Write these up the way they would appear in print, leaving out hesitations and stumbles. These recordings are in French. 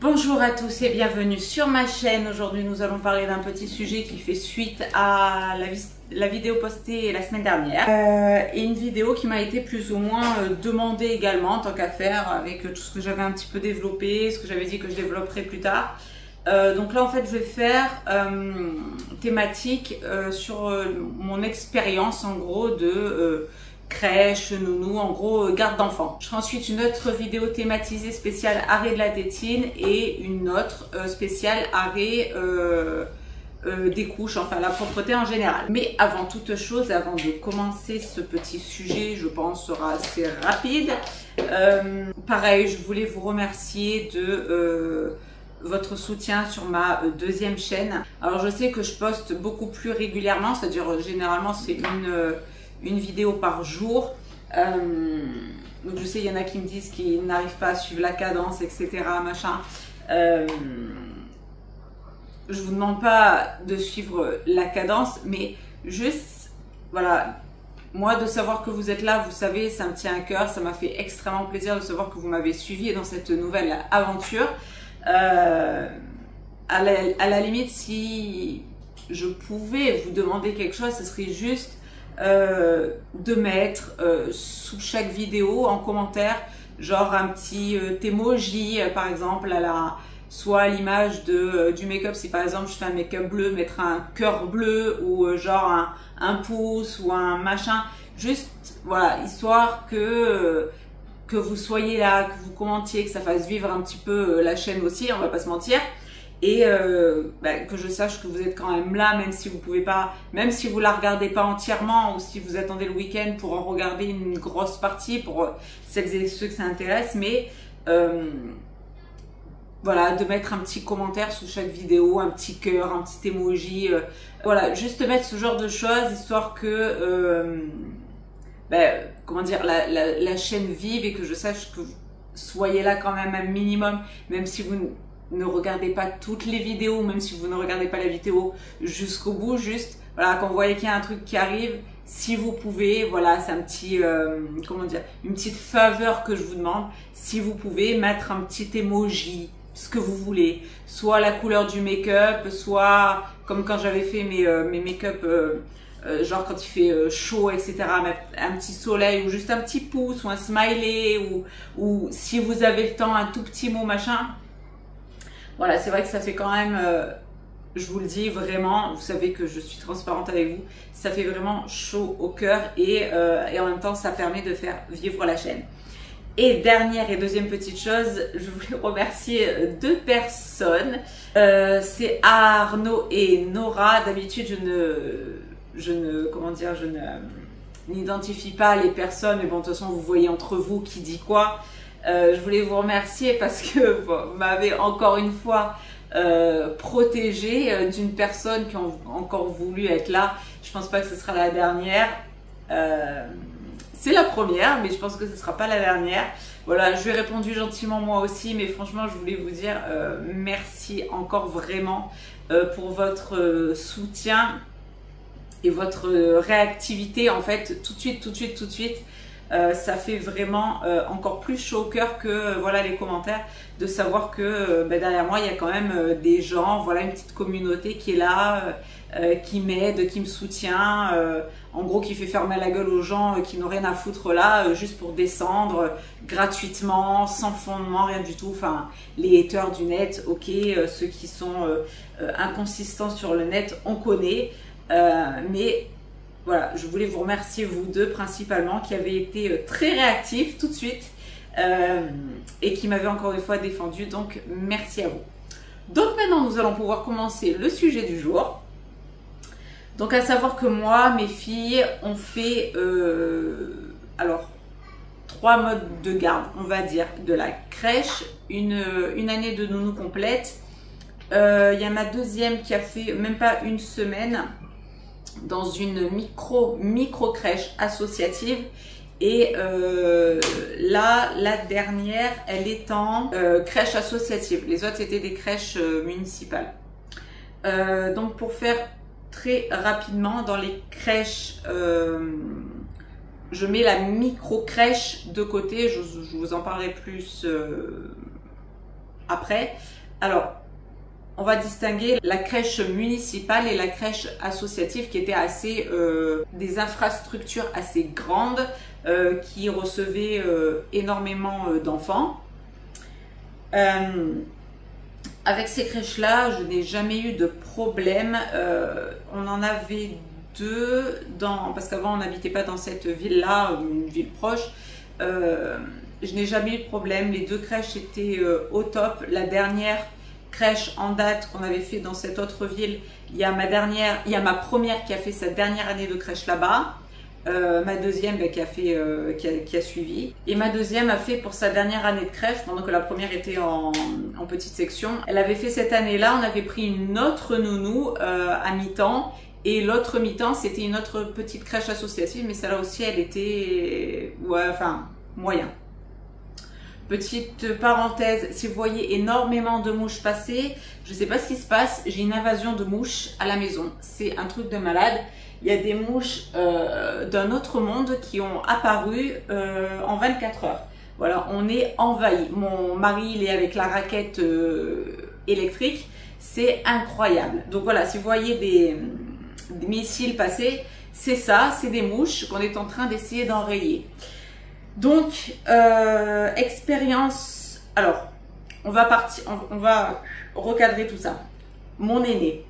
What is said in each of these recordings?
Bonjour à tous et bienvenue sur ma chaîne. Aujourd'hui nous allons parler d'un petit sujet qui fait suite à la vidéo postée la semaine dernière et une vidéo qui m'a été plus ou moins demandée également en tant qu'affaire avec tout ce que j'avais un petit peu développé, ce que j'avais dit que je développerais plus tard. Donc là en fait je vais faire thématique sur mon expérience en gros de crèche, nounou, en gros garde d'enfants. Je ferai ensuite une autre vidéo thématisée spéciale arrêt de la tétine et une autre spéciale arrêt des couches, enfin la propreté en général. Mais avant toute chose, avant de commencer ce petit sujet, je pense sera assez rapide. Pareil, je voulais vous remercier de votre soutien sur ma deuxième chaîne. Alors je sais que je poste beaucoup plus régulièrement, c'est-à-dire généralement c'est une vidéo par jour. Donc je sais, il y en a qui me disent qu'ils n'arrivent pas à suivre la cadence, etc. Machin. Je vous demande pas de suivre la cadence, mais juste, voilà, moi de savoir que vous êtes là, vous savez, ça me tient à cœur, ça m'a fait extrêmement plaisir de savoir que vous m'avez suivi dans cette nouvelle aventure. À la limite, si je pouvais vous demander quelque chose, ce serait juste de mettre sous chaque vidéo en commentaire genre un petit emoji par exemple soit à l'image du make-up. Si par exemple je fais un make-up bleu, mettre un cœur bleu ou genre un pouce ou un machin, juste voilà, histoire que vous soyez là, que vous commentiez, que ça fasse vivre un petit peu la chaîne aussi, on va pas se mentir. Et que je sache que vous êtes quand même là, même si vous pouvez pas, même si vous la regardez pas entièrement, ou si vous attendez le week-end pour en regarder une grosse partie, pour celles et ceux que ça intéresse, mais voilà, de mettre un petit commentaire sous chaque vidéo, un petit cœur, un petit emoji, voilà, juste mettre ce genre de choses, histoire que, comment dire, la chaîne vive et que je sache que vous soyez là quand même un minimum, même si vous ne regardez pas toutes les vidéos, même si vous ne regardez pas la vidéo jusqu'au bout, juste voilà, quand vous voyez qu'il y a un truc qui arrive, si vous pouvez, voilà, c'est un petit, comment dire, une petite faveur que je vous demande, si vous pouvez mettre un petit emoji, ce que vous voulez, soit la couleur du make-up, soit comme quand j'avais fait mes make-up, genre quand il fait chaud, etc., mettre un petit soleil ou juste un petit pouce ou un smiley ou si vous avez le temps, un tout petit mot, machin. Voilà, c'est vrai que ça fait quand même, je vous le dis vraiment, vous savez que je suis transparente avec vous, ça fait vraiment chaud au cœur et en même temps ça permet de faire vivre la chaîne. Et dernière et deuxième petite chose, je voulais remercier deux personnes, c'est Arnaud et Nora. D'habitude je n'identifie pas les personnes, mais bon de toute façon vous voyez entre vous qui dit quoi. Je voulais vous remercier parce que vous m'avez encore une fois protégé d'une personne qui a encore voulu être là. Je pense pas que ce sera la dernière. C'est la première, mais je pense que ce sera pas la dernière. Voilà, je lui ai répondu gentiment moi aussi, mais franchement, je voulais vous dire merci encore vraiment pour votre soutien et votre réactivité en fait, tout de suite. Ça fait vraiment encore plus chaud au cœur que voilà les commentaires, de savoir que derrière moi il y a quand même des gens, voilà, une petite communauté qui est là, qui m'aide, qui me soutient, en gros qui fait fermer la gueule aux gens qui n'ont rien à foutre là, juste pour descendre gratuitement, sans fondement, rien du tout. Enfin, les haters du net, ok, ceux qui sont inconsistants sur le net, on connaît, mais voilà, je voulais vous remercier vous deux principalement qui avez été très réactifs tout de suite et qui m'avaient encore une fois défendu, donc merci à vous. Donc maintenant nous allons pouvoir commencer le sujet du jour. Donc à savoir que moi, mes filles ont fait alors 3 modes de garde, on va dire, de la crèche, une année de nounou complète. Il y a ma deuxième qui a fait même pas une semaine dans une micro crèche associative et là la dernière elle est en crèche associative, les autres étaient des crèches municipales. Donc pour faire très rapidement, dans les crèches je mets la micro crèche de côté, je vous en parlerai plus après. Alors, on va distinguer la crèche municipale et la crèche associative qui étaient assez des infrastructures assez grandes qui recevaient énormément d'enfants. Avec ces crèches-là, je n'ai jamais eu de problème. On en avait deux, parce qu'avant on n'habitait pas dans cette ville-là, une ville proche. Je n'ai jamais eu de problème. Les deux crèches étaient au top. La dernière crèche en date qu'on avait fait dans cette autre ville, il y a ma première qui a fait sa dernière année de crèche là-bas. Ma deuxième qui a suivi, et ma deuxième a fait pour sa dernière année de crèche pendant que la première était en petite section. Elle avait fait cette année-là, on avait pris une autre nounou à mi-temps, et l'autre mi-temps c'était une autre petite crèche associative, mais celle-là aussi elle était moyen. Petite parenthèse, si vous voyez énormément de mouches passer, je ne sais pas ce qui se passe, j'ai une invasion de mouches à la maison, c'est un truc de malade. Il y a des mouches d'un autre monde qui ont apparu en 24 heures. Voilà, on est envahi. Mon mari, il est avec la raquette électrique. C'est incroyable. Donc voilà, si vous voyez des missiles passer, c'est ça, c'est des mouches qu'on est en train d'essayer d'enrayer. Donc, expérience... Alors, on va recadrer tout ça. Mon aînée.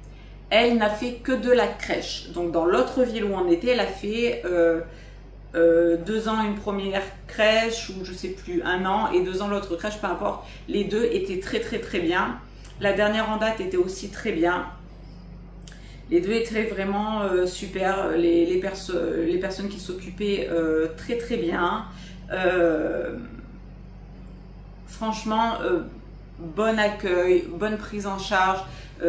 Elle n'a fait que de la crèche. Donc dans l'autre ville où on était, elle a fait 2 ans une première crèche, ou je sais plus, 1 an, et 2 ans l'autre crèche, peu importe. Les deux étaient très bien. La dernière en date était aussi très bien. Les deux étaient vraiment super. Les personnes qui s'occupaient très bien. Franchement, bon accueil, bonne prise en charge.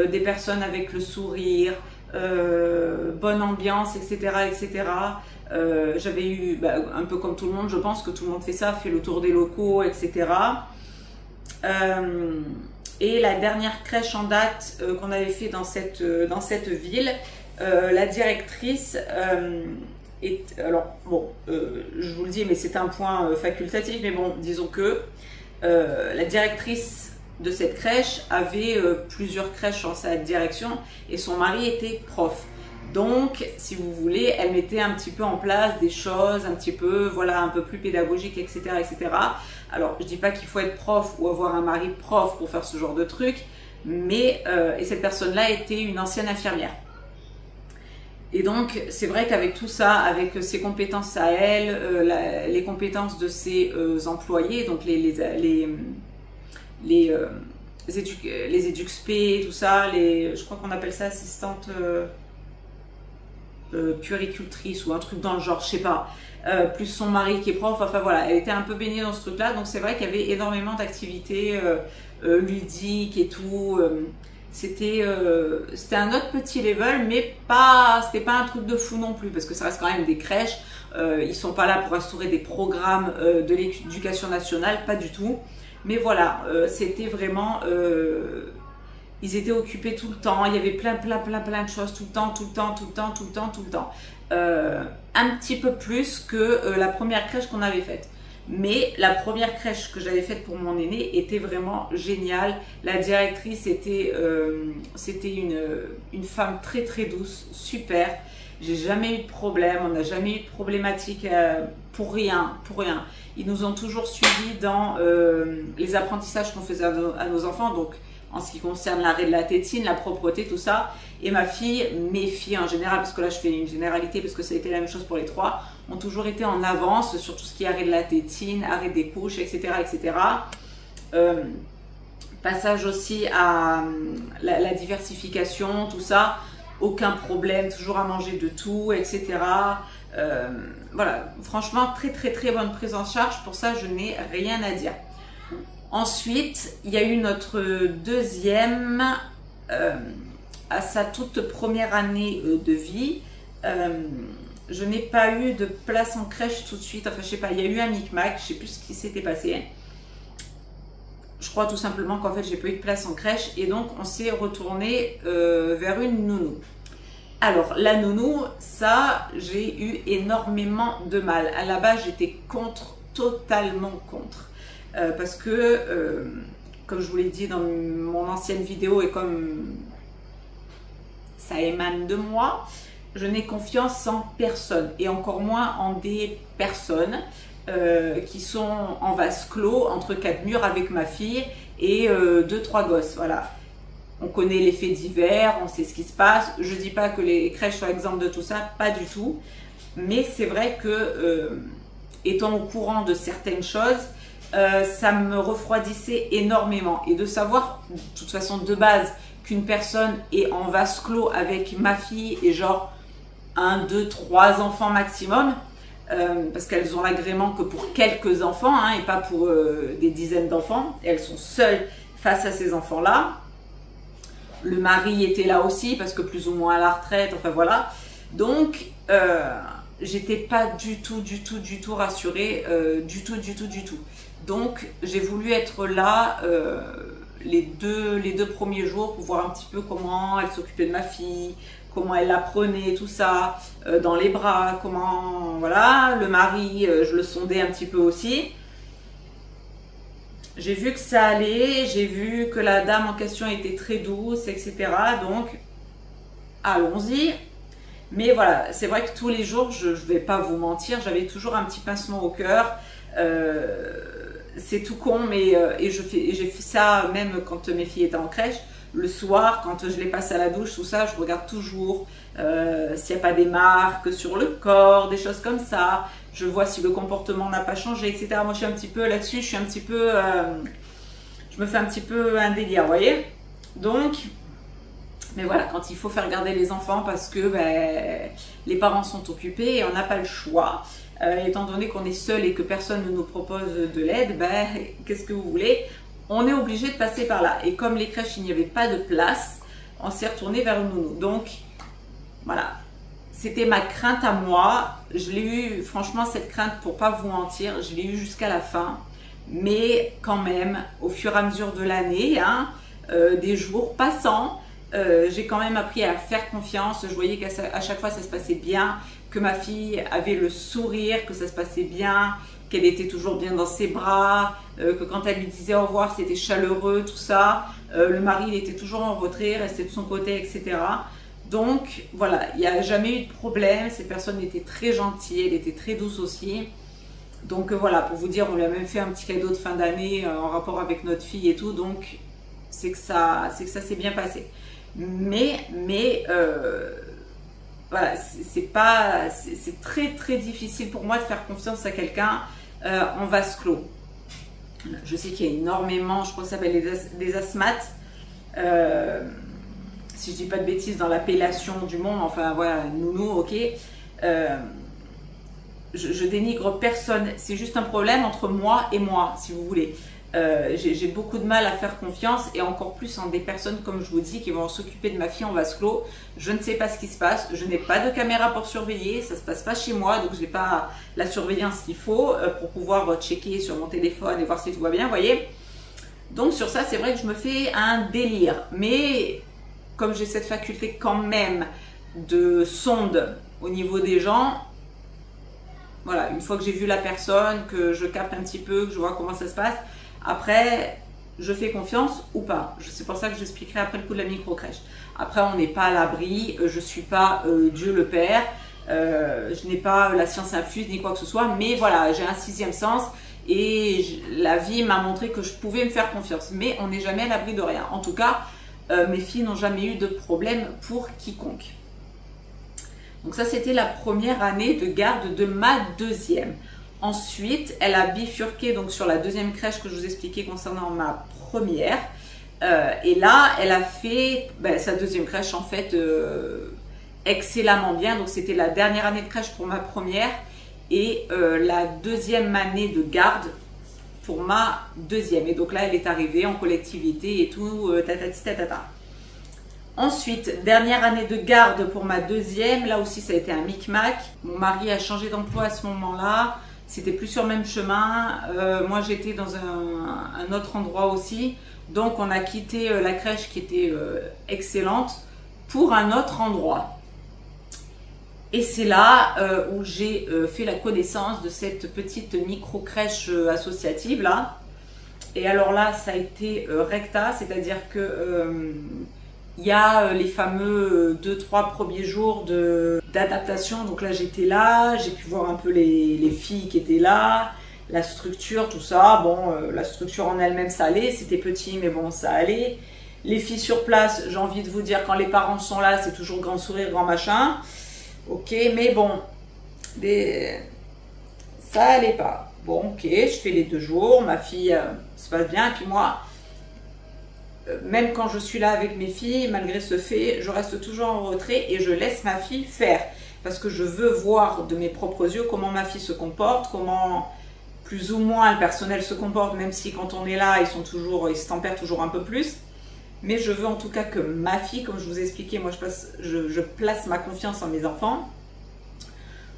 Des personnes avec le sourire, bonne ambiance, etc. J'avais eu, un peu comme tout le monde, je pense que tout le monde fait ça, fait le tour des locaux, etc. Et la dernière crèche en date qu'on avait fait dans cette ville, la directrice alors bon, je vous le dis, mais c'est un point facultatif, mais bon, disons que la directrice de cette crèche avait plusieurs crèches en sa direction, et son mari était prof. Donc, si vous voulez, elle mettait un petit peu en place des choses un petit peu, voilà, un peu plus pédagogiques, etc. Alors, je dis pas qu'il faut être prof ou avoir un mari prof pour faire ce genre de truc, mais, et cette personne-là était une ancienne infirmière. Et donc, c'est vrai qu'avec tout ça, avec ses compétences à elle, les compétences de ses employés, donc les EduxP, tout ça, je crois qu'on appelle ça assistante puéricultrice ou un truc dans le genre, je sais pas, plus son mari qui est prof, enfin voilà, elle était un peu baignée dans ce truc-là, donc c'est vrai qu'il y avait énormément d'activités ludiques et tout. C'était un autre petit level, mais c'était pas un truc de fou non plus, parce que ça reste quand même des crèches. Ils sont pas là pour instaurer des programmes de l'éducation nationale, pas du tout. Mais voilà, c'était vraiment, ils étaient occupés tout le temps, il y avait plein de choses tout le temps. Un petit peu plus que la première crèche qu'on avait faite. Mais la première crèche que j'avais faite pour mon aîné était vraiment géniale. La directrice c'était une femme très douce, super. J'ai jamais eu de problème, on n'a jamais eu de problématique pour rien. Ils nous ont toujours suivis dans les apprentissages qu'on faisait à nos enfants, donc en ce qui concerne l'arrêt de la tétine, la propreté, tout ça. Et mes filles en général, parce que là je fais une généralité, parce que ça a été la même chose pour les trois, ont toujours été en avance sur tout ce qui est arrêt de la tétine, arrêt des couches, etc. Passage aussi à la diversification, tout ça. Aucun problème, toujours à manger de tout, etc. Voilà, franchement, très bonne prise en charge. Pour ça, je n'ai rien à dire. Ensuite, il y a eu notre deuxième, à sa toute première année de vie. Je n'ai pas eu de place en crèche tout de suite. Enfin, je sais pas, il y a eu un micmac, je sais plus ce qui s'était passé. Je crois tout simplement qu'en fait, j'ai pas eu de place en crèche, et donc on s'est retourné vers une nounou. Alors, la nounou, ça, j'ai eu énormément de mal. À la base, j'étais totalement contre. Parce que comme je vous l'ai dit dans mon ancienne vidéo et comme ça émane de moi, je n'ai confiance en personne et encore moins en des personnes qui sont en vase clos entre quatre murs avec ma fille et deux, trois gosses. Voilà. On connaît les faits divers, on sait ce qui se passe. Je ne dis pas que les crèches sont exemptes de tout ça, pas du tout. Mais c'est vrai que, étant au courant de certaines choses, ça me refroidissait énormément. Et de savoir, de toute façon, de base, qu'une personne est en vase clos avec ma fille et genre 1, 2, 3 enfants maximum, parce qu'elles ont l'agrément que pour quelques enfants, hein, et pas pour des dizaines d'enfants. Et elles sont seules face à ces enfants-là. Le mari était là aussi parce que plus ou moins à la retraite, enfin voilà. Donc, j'étais pas du tout rassurée, du tout. Donc, j'ai voulu être là les deux premiers jours pour voir un petit peu comment elle s'occupait de ma fille, comment elle la prenait, tout ça, dans les bras, comment, voilà. Le mari, je le sondais un petit peu aussi. J'ai vu que ça allait, j'ai vu que la dame en question était très douce, etc. Donc, allons-y. Mais voilà, c'est vrai que tous les jours, je ne vais pas vous mentir, j'avais toujours un petit pincement au cœur. C'est tout con, mais j'ai fait ça même quand mes filles étaient en crèche. Le soir, quand je les passe à la douche, tout ça, je regarde toujours s'il n'y a pas des marques sur le corps, des choses comme ça. Je vois si le comportement n'a pas changé, etc. Moi, je suis un petit peu là-dessus, je me fais un petit peu un délire, vous voyez. Donc, mais voilà, quand il faut faire garder les enfants parce que les parents sont occupés et on n'a pas le choix, étant donné qu'on est seul et que personne ne nous propose de l'aide, qu'est-ce que vous voulez? On est obligé de passer par là. Et comme les crèches, il n'y avait pas de place, on s'est retourné vers une nounou. Donc, voilà. C'était ma crainte à moi. Je l'ai eu, franchement, cette crainte, pour pas vous mentir, je l'ai eu jusqu'à la fin. Mais quand même, au fur et à mesure de l'année, hein, des jours passant, j'ai quand même appris à faire confiance. Je voyais qu'à chaque fois, ça se passait bien, que ma fille avait le sourire, que ça se passait bien, qu'elle était toujours bien dans ses bras, que quand elle lui disait au revoir, c'était chaleureux, tout ça. Le mari, il était toujours en retrait, restait de son côté, etc. Donc, voilà, il n'y a jamais eu de problème. Cette personne était très gentille, elle était très douce aussi. Donc, voilà, pour vous dire, on lui a même fait un petit cadeau de fin d'année en rapport avec notre fille et tout. Donc, c'est que ça s'est bien passé. Mais voilà, c'est très difficile pour moi de faire confiance à quelqu'un en vase clos. Je sais qu'il y a énormément, je crois que ça s'appelle des asthmates, si je dis pas de bêtises, dans l'appellation du monde, enfin voilà, nounou, ok. Je dénigre personne, c'est juste un problème entre moi et moi, si vous voulez. J'ai beaucoup de mal à faire confiance et encore plus en des personnes, comme je vous dis, qui vont s'occuper de ma fille en vase clos. Je ne sais pas ce qui se passe, je n'ai pas de caméra pour surveiller, ça se passe pas chez moi, donc je n'ai pas la surveillance qu'il faut pour pouvoir checker sur mon téléphone et voir si tout va bien, vous voyez. Donc sur ça, c'est vrai que je me fais un délire, mais comme j'ai cette faculté quand même de sonde au niveau des gens, voilà, une fois que j'ai vu la personne, que je capte un petit peu, que je vois comment ça se passe, après, je fais confiance ou pas. C'est pour ça que j'expliquerai après le coup de la micro-crèche. Après, on n'est pas à l'abri, je ne suis pas Dieu le Père, je n'ai pas la science infuse ni quoi que ce soit, mais voilà, j'ai un sixième sens et la vie m'a montré que je pouvais me faire confiance. Mais on n'est jamais à l'abri de rien. En tout cas, mes filles n'ont jamais eu de problème pour quiconque. Donc ça, c'était la première année de garde de ma deuxième. Ensuite, elle a bifurqué donc sur la deuxième crèche que je vous expliquais concernant ma première. Et là, elle a fait sa deuxième crèche en fait excellemment bien. Donc c'était la dernière année de crèche pour ma première et la deuxième année de garde pour ma deuxième. Et donc là, elle est arrivée en collectivité et tout, tatati tatata. Ensuite, dernière année de garde pour ma deuxième. Là aussi, ça a été un micmac. Mon mari a changé d'emploi à ce moment-là. C'était plus sur le même chemin. Moi, j'étais dans un autre endroit aussi. Donc, on a quitté la crèche qui était excellente pour un autre endroit. Et c'est là où j'ai fait la connaissance de cette petite micro-crèche associative là. Et alors là, ça a été recta, c'est-à-dire que il y a les fameux 2-3 premiers jours d'adaptation. Donc là, j'étais là, j'ai pu voir un peu les filles qui étaient là, la structure, tout ça. Bon, la structure en elle-même, ça allait. C'était petit, mais bon, ça allait. Les filles sur place, j'ai envie de vous dire, quand les parents sont là, c'est toujours grand sourire, grand machin. Ok, mais bon, ça allait pas. Bon, ok, je fais les 2 jours, ma fille se passe bien. Et puis moi, même quand je suis là avec mes filles, malgré ce fait, je reste toujours en retrait et je laisse ma fille faire. Parce que je veux voir de mes propres yeux comment ma fille se comporte, comment plus ou moins le personnel se comporte, même si quand on est là, ils se tempèrent toujours un peu plus. Mais je veux en tout cas que ma fille, comme je vous ai expliqué, moi je place ma confiance en mes enfants.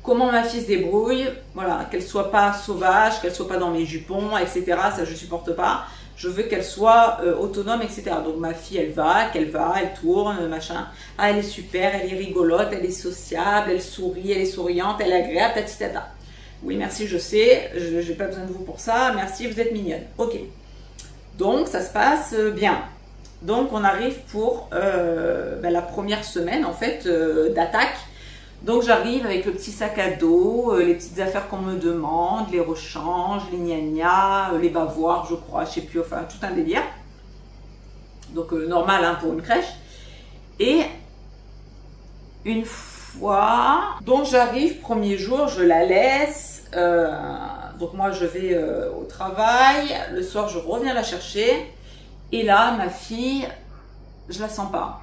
Comment ma fille se débrouille, voilà, qu'elle soit pas sauvage, qu'elle soit pas dans mes jupons, etc. Ça je supporte pas. Je veux qu'elle soit autonome, etc. Donc ma fille, elle tourne, machin. Ah, elle est super, elle est rigolote, elle est sociable, elle sourit, elle est souriante, elle est agréable, tatitata. Oui, merci, je sais, je n'ai pas besoin de vous pour ça. Merci, vous êtes mignonne. Ok. Donc ça se passe bien. Donc on arrive pour la première semaine en fait d'attaque. Donc j'arrive avec le petit sac à dos, les petites affaires qu'on me demande, les rechanges, les gna-gna, les bavoirs je crois, je sais plus, enfin tout un délire. Donc normal hein, pour une crèche. Et une fois, donc j'arrive, premier jour, je la laisse. Donc moi je vais au travail, le soir je reviens la chercher. Et là ma fille, je la sens pas.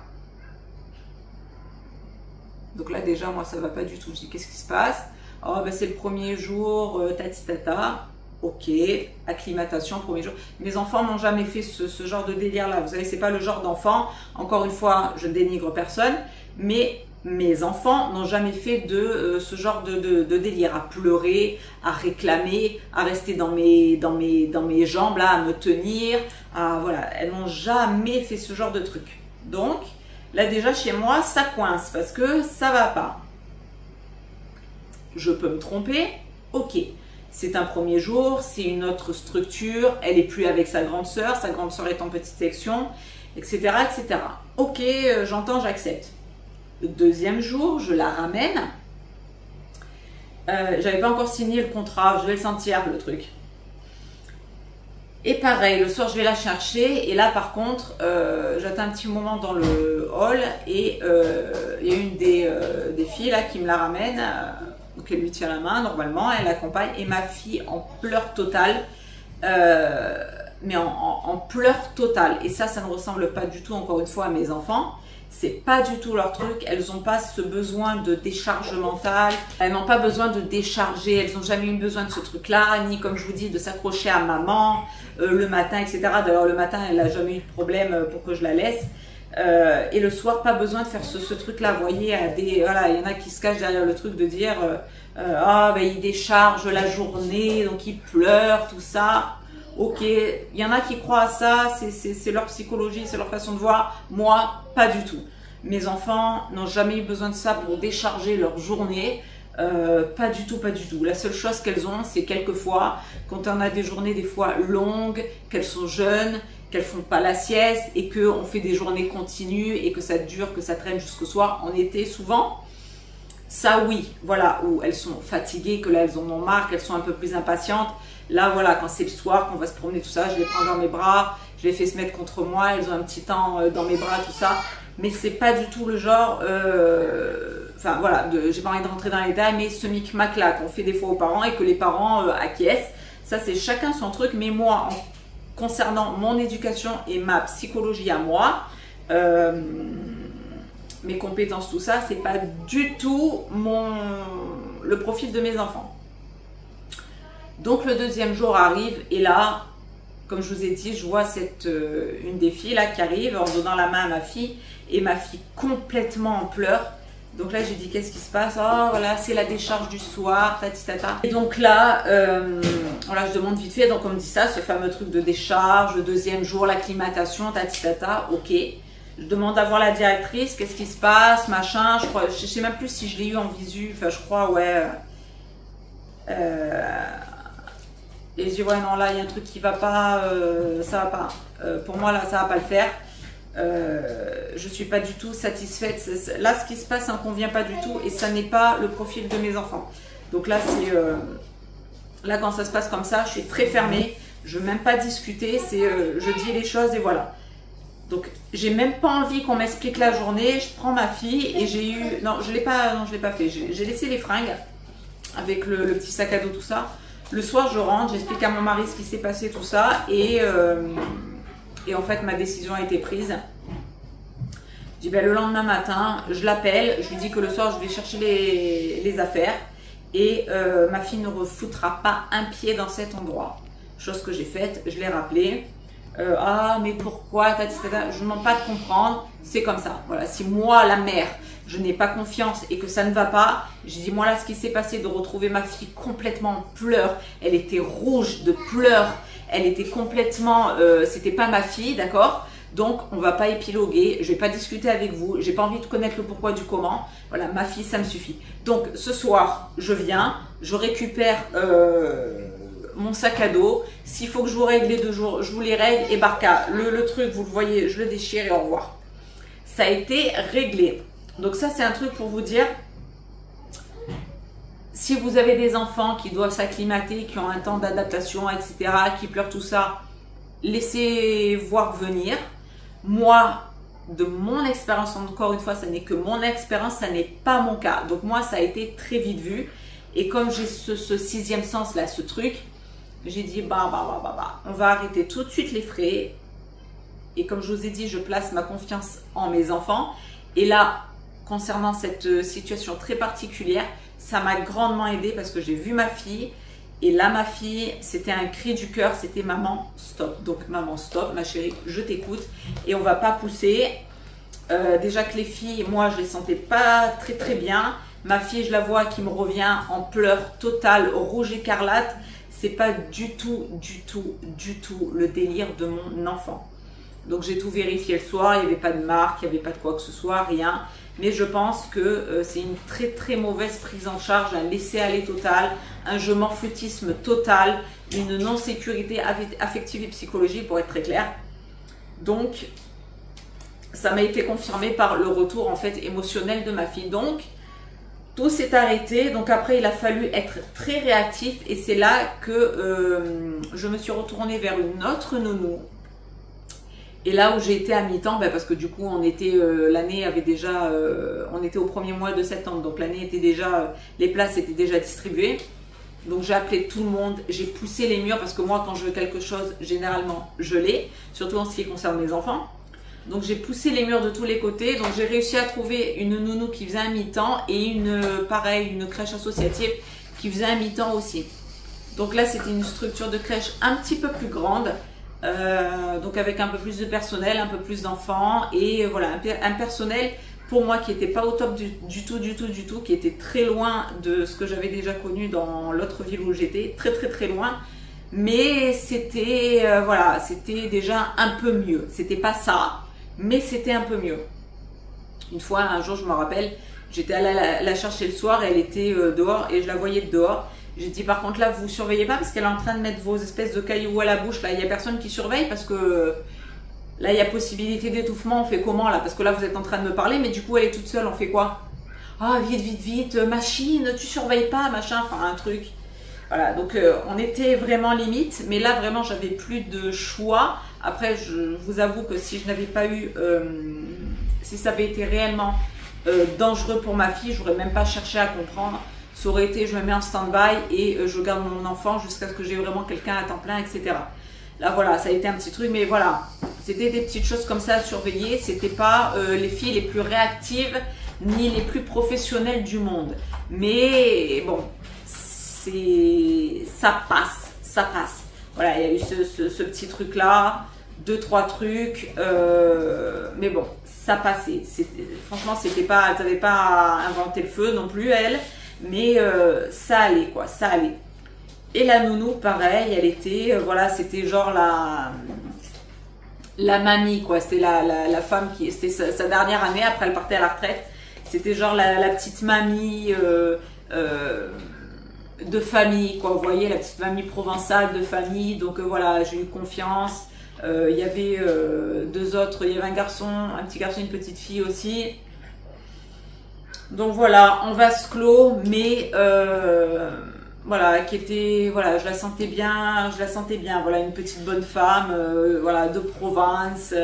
Donc là déjà moi ça va pas du tout, je dis qu'est-ce qui se passe? Oh ben c'est le premier jour, tatitata, ok, acclimatation, premier jour. Mes enfants n'ont jamais fait ce genre de délire là, vous savez c'est pas le genre d'enfant, encore une fois je dénigre personne, mais mes enfants n'ont jamais fait de ce genre de délire, à pleurer, à réclamer, à rester dans mes jambes là, à me tenir, voilà, elles n'ont jamais fait ce genre de truc. Donc là déjà chez moi ça coince parce que ça va pas. Je peux me tromper, ok. C'est un premier jour, c'est une autre structure, elle est plus avec sa grande sœur est en petite section, etc. etc. Ok, j'entends, j'accepte. Le deuxième jour, je la ramène. J'avais pas encore signé le contrat, je vais le sentir le truc. Et pareil, le soir je vais la chercher et là par contre j'attends un petit moment dans le hall et il y a une des filles là qui me la ramène, donc elle lui tient la main normalement, elle l'accompagne et ma fille en pleurs totales, mais en pleurs totales et ça ne ressemble pas du tout encore une fois à mes enfants. C'est pas du tout leur truc, elles n'ont pas ce besoin de décharge mentale, elles n'ont pas besoin de décharger, elles n'ont jamais eu besoin de ce truc-là, ni comme je vous dis de s'accrocher à maman le matin, etc. D'ailleurs le matin elle n'a jamais eu de problème pour que je la laisse. Et le soir pas besoin de faire ce truc-là, vous voyez, voilà, il y en a qui se cachent derrière le truc de dire ah ben il décharge la journée, donc il pleure, tout ça. Ok, il y en a qui croient à ça, c'est leur psychologie, c'est leur façon de voir. Moi, pas du tout. Mes enfants n'ont jamais eu besoin de ça pour décharger leur journée. Pas du tout, pas du tout. La seule chose qu'elles ont, c'est quelquefois, quand on a des journées des fois longues, qu'elles sont jeunes, qu'elles font pas la sieste et qu'on fait des journées continues et que ça dure, que ça traîne jusqu'au soir, en été souvent. Ça oui, voilà, où elles sont fatiguées, que là elles en ont marre, qu'elles sont un peu plus impatientes. Là voilà, quand c'est le soir, qu'on va se promener, tout ça, je les prends dans mes bras, je les fais se mettre contre moi, elles ont un petit temps dans mes bras, tout ça. Mais c'est pas du tout le genre, enfin voilà, j'ai pas envie de rentrer dans les détails, mais ce micmac là qu'on fait des fois aux parents et que les parents acquiescent, ça c'est chacun son truc. Mais moi, concernant mon éducation et ma psychologie à moi, mes compétences, tout ça, c'est pas du tout le profil de mes enfants. Donc le deuxième jour arrive et là, comme je vous ai dit, je vois une des filles là qui arrive en donnant la main à ma fille et ma fille complètement en pleurs. Donc là j'ai dit qu'est-ce qui se passe? Oh voilà, c'est la décharge du soir, tatitata. Et donc là, voilà, je demande vite fait, donc on me dit ça, ce fameux truc de décharge, le deuxième jour, l'acclimatation, tatitata, ok. Je demande à voir la directrice, qu'est-ce qui se passe, machin, je sais même plus si je l'ai eu en visu, enfin je crois, ouais. Il Et je dis ouais non là il y a un truc qui va pas, ça va pas. Pour moi là ça va pas le faire. Je suis pas du tout satisfaite. Là ce qui se passe ça ne convient pas du tout et ça n'est pas le profil de mes enfants. Donc là c'est là quand ça se passe comme ça, je suis très fermée. Je veux même pas discuter. C'est je dis les choses et voilà. Donc, j'ai même pas envie qu'on m'explique la journée. Je prends ma fille et j'ai eu... Non, je l'ai pas fait. J'ai laissé les fringues avec le petit sac à dos, tout ça. Le soir, je rentre, j'explique à mon mari ce qui s'est passé, tout ça. Et en fait, ma décision a été prise. Je dis, ben, le lendemain matin, je l'appelle. Je lui dis que le soir, je vais chercher les affaires. Et ma fille ne refoutra pas un pied dans cet endroit. Chose que j'ai faite, je l'ai rappelé. Ah mais pourquoi je ne demande pas de comprendre, c'est comme ça. Voilà, si moi la mère je n'ai pas confiance et que ça ne va pas, j'ai dit moi là ce qui s'est passé de retrouver ma fille complètement en pleurs, elle était rouge de pleurs, elle était complètement, c'était pas ma fille, d'accord. Donc on va pas épiloguer, je vais pas discuter avec vous, j'ai pas envie de connaître le pourquoi du comment. Voilà, ma fille ça me suffit. Donc ce soir je viens, je récupère mon sac à dos. S'il faut que je vous règle les 2 jours, je vous les règle. Et barca, le truc, vous le voyez, je le déchire et au revoir. Ça a été réglé. Donc ça, c'est un truc pour vous dire, si vous avez des enfants qui doivent s'acclimater, qui ont un temps d'adaptation, etc., qui pleurent tout ça, laissez voir venir. Moi, de mon expérience, encore une fois, ça n'est que mon expérience, ça n'est pas mon cas. Donc moi, ça a été très vite vu. Et comme j'ai ce 6e sens là, ce truc, j'ai dit on va arrêter tout de suite les frais. Et comme je vous ai dit, je place ma confiance en mes enfants. Et là, concernant cette situation très particulière, ça m'a grandement aidé parce que j'ai vu ma fille. Et là, ma fille, c'était un cri du cœur, c'était maman, stop. Donc maman, stop, ma chérie, je t'écoute. Et on va pas pousser. Déjà que les filles, moi, je les sentais pas très bien. Ma fille, je la vois qui me revient en pleurs totales, rouge écarlate. C'est pas du tout le délire de mon enfant. Donc j'ai tout vérifié le soir, il n'y avait pas de marque, il n'y avait pas de quoi que ce soit, rien. Mais je pense que c'est une très mauvaise prise en charge, un laisser-aller total, un je m'en foutisme total, une non-sécurité affective et psychologique pour être très clair. Donc ça m'a été confirmé par le retour en fait émotionnel de ma fille. Donc tout s'est arrêté, donc après il a fallu être très réactif et c'est là que je me suis retournée vers une autre nounou. Et là où j'ai été à mi-temps, parce que du coup on était, l'année avait déjà, on était au 1er mois de septembre, donc l'année était déjà, les places étaient déjà distribuées. Donc j'ai appelé tout le monde, j'ai poussé les murs parce que moi quand je veux quelque chose, généralement je l'ai, surtout en ce qui concerne mes enfants. Donc j'ai poussé les murs de tous les côtés, donc j'ai réussi à trouver une nounou qui faisait un mi-temps et une crèche associative qui faisait un mi-temps aussi. Donc là c'était une structure de crèche un petit peu plus grande, donc avec un peu plus de personnel, un peu plus d'enfants et voilà un personnel pour moi qui n'était pas au top du tout, qui était très loin de ce que j'avais déjà connu dans l'autre ville où j'étais, très loin. Mais c'était voilà, c'était déjà un peu mieux. C'était pas ça, mais c'était un peu mieux. Une fois, un jour, je me rappelle, j'étais allée la chercher le soir, elle était dehors et je la voyais de dehors. J'ai dit par contre là, vous surveillez pas parce qu'elle est en train de mettre vos espèces de cailloux à la bouche. Là, il n'y a personne qui surveille parce que là, il y a possibilité d'étouffement. On fait comment là? Parce que là, vous êtes en train de me parler, mais du coup, elle est toute seule. On fait quoi? Ah, vite, machine, tu surveilles pas, machin, enfin un truc. Voilà, donc on était vraiment limite, mais là vraiment j'avais plus de choix. Après, je vous avoue que si je n'avais pas eu, si ça avait été réellement dangereux pour ma fille, j'aurais même pas cherché à comprendre. Ça aurait été, je me mets en stand-by et je garde mon enfant jusqu'à ce que j'ai vraiment quelqu'un à temps plein, etc. Là voilà, ça a été un petit truc, mais voilà, c'était des petites choses comme ça à surveiller. C'était pas les filles les plus réactives ni les plus professionnelles du monde, mais bon. Ça passe. Voilà, il y a eu ce petit truc là, 2-3 trucs, mais bon, ça passait. Franchement, c'était pas, elle n'avait pas inventé le feu non plus elle, mais ça allait quoi, ça allait. Et la nounou, pareil, elle était, voilà, c'était genre la mamie quoi, c'était la femme qui, c'était sa dernière année, après elle partait à la retraite, c'était genre la petite mamie. de famille, quoi. Vous voyez, la petite famille provençale de famille. Donc voilà, j'ai eu confiance. Il y avait deux autres, il y avait un garçon, un petit garçon, une petite fille aussi. Donc voilà, en vase clos, mais voilà, qui était, voilà, je la sentais bien, voilà, une petite bonne femme, voilà, de province,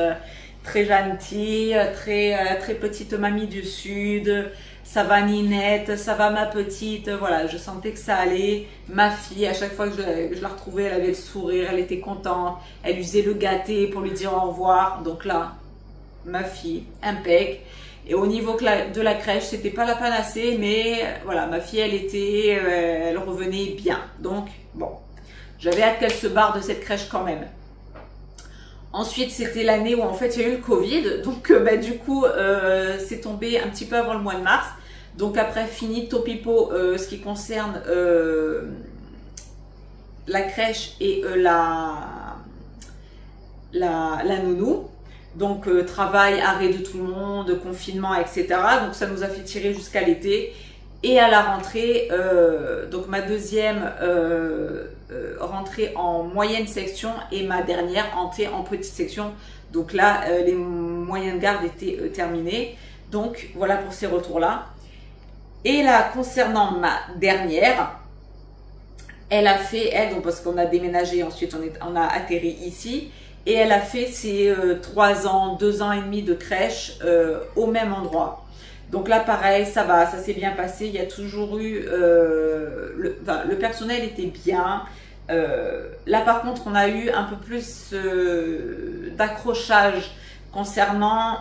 très gentille, très petite mamie du sud. Ça va Ninette, ça va ma petite, voilà, je sentais que ça allait. Ma fille, à chaque fois que je la retrouvais, elle avait le sourire, elle était contente, elle usait le gâter pour lui dire au revoir. Donc là, ma fille, impec. Et au niveau de la crèche, c'était pas la panacée, mais voilà, ma fille, elle revenait bien. Donc, bon, j'avais hâte qu'elle se barre de cette crèche quand même. Ensuite, c'était l'année où en fait il y a eu le Covid, donc du coup c'est tombé un petit peu avant le mois de mars. Donc après, fini topipo ce qui concerne la crèche et la nounou. Donc travail, arrêt de tout le monde, confinement, etc. Donc ça nous a fait tirer jusqu'à l'été. Et à la rentrée, donc ma deuxième rentrée en moyenne section et ma dernière entrée en petite section. Donc là, les moyens de garde étaient terminés. Donc voilà pour ces retours-là. Et là, concernant ma dernière, elle a fait, donc parce qu'on a déménagé, ensuite on a atterri ici. Et elle a fait ses 3 ans, 2 ans et demi de crèche au même endroit. Donc là, pareil, ça va, ça s'est bien passé. Il y a toujours eu... le personnel était bien. Là, par contre, on a eu un peu plus d'accrochage concernant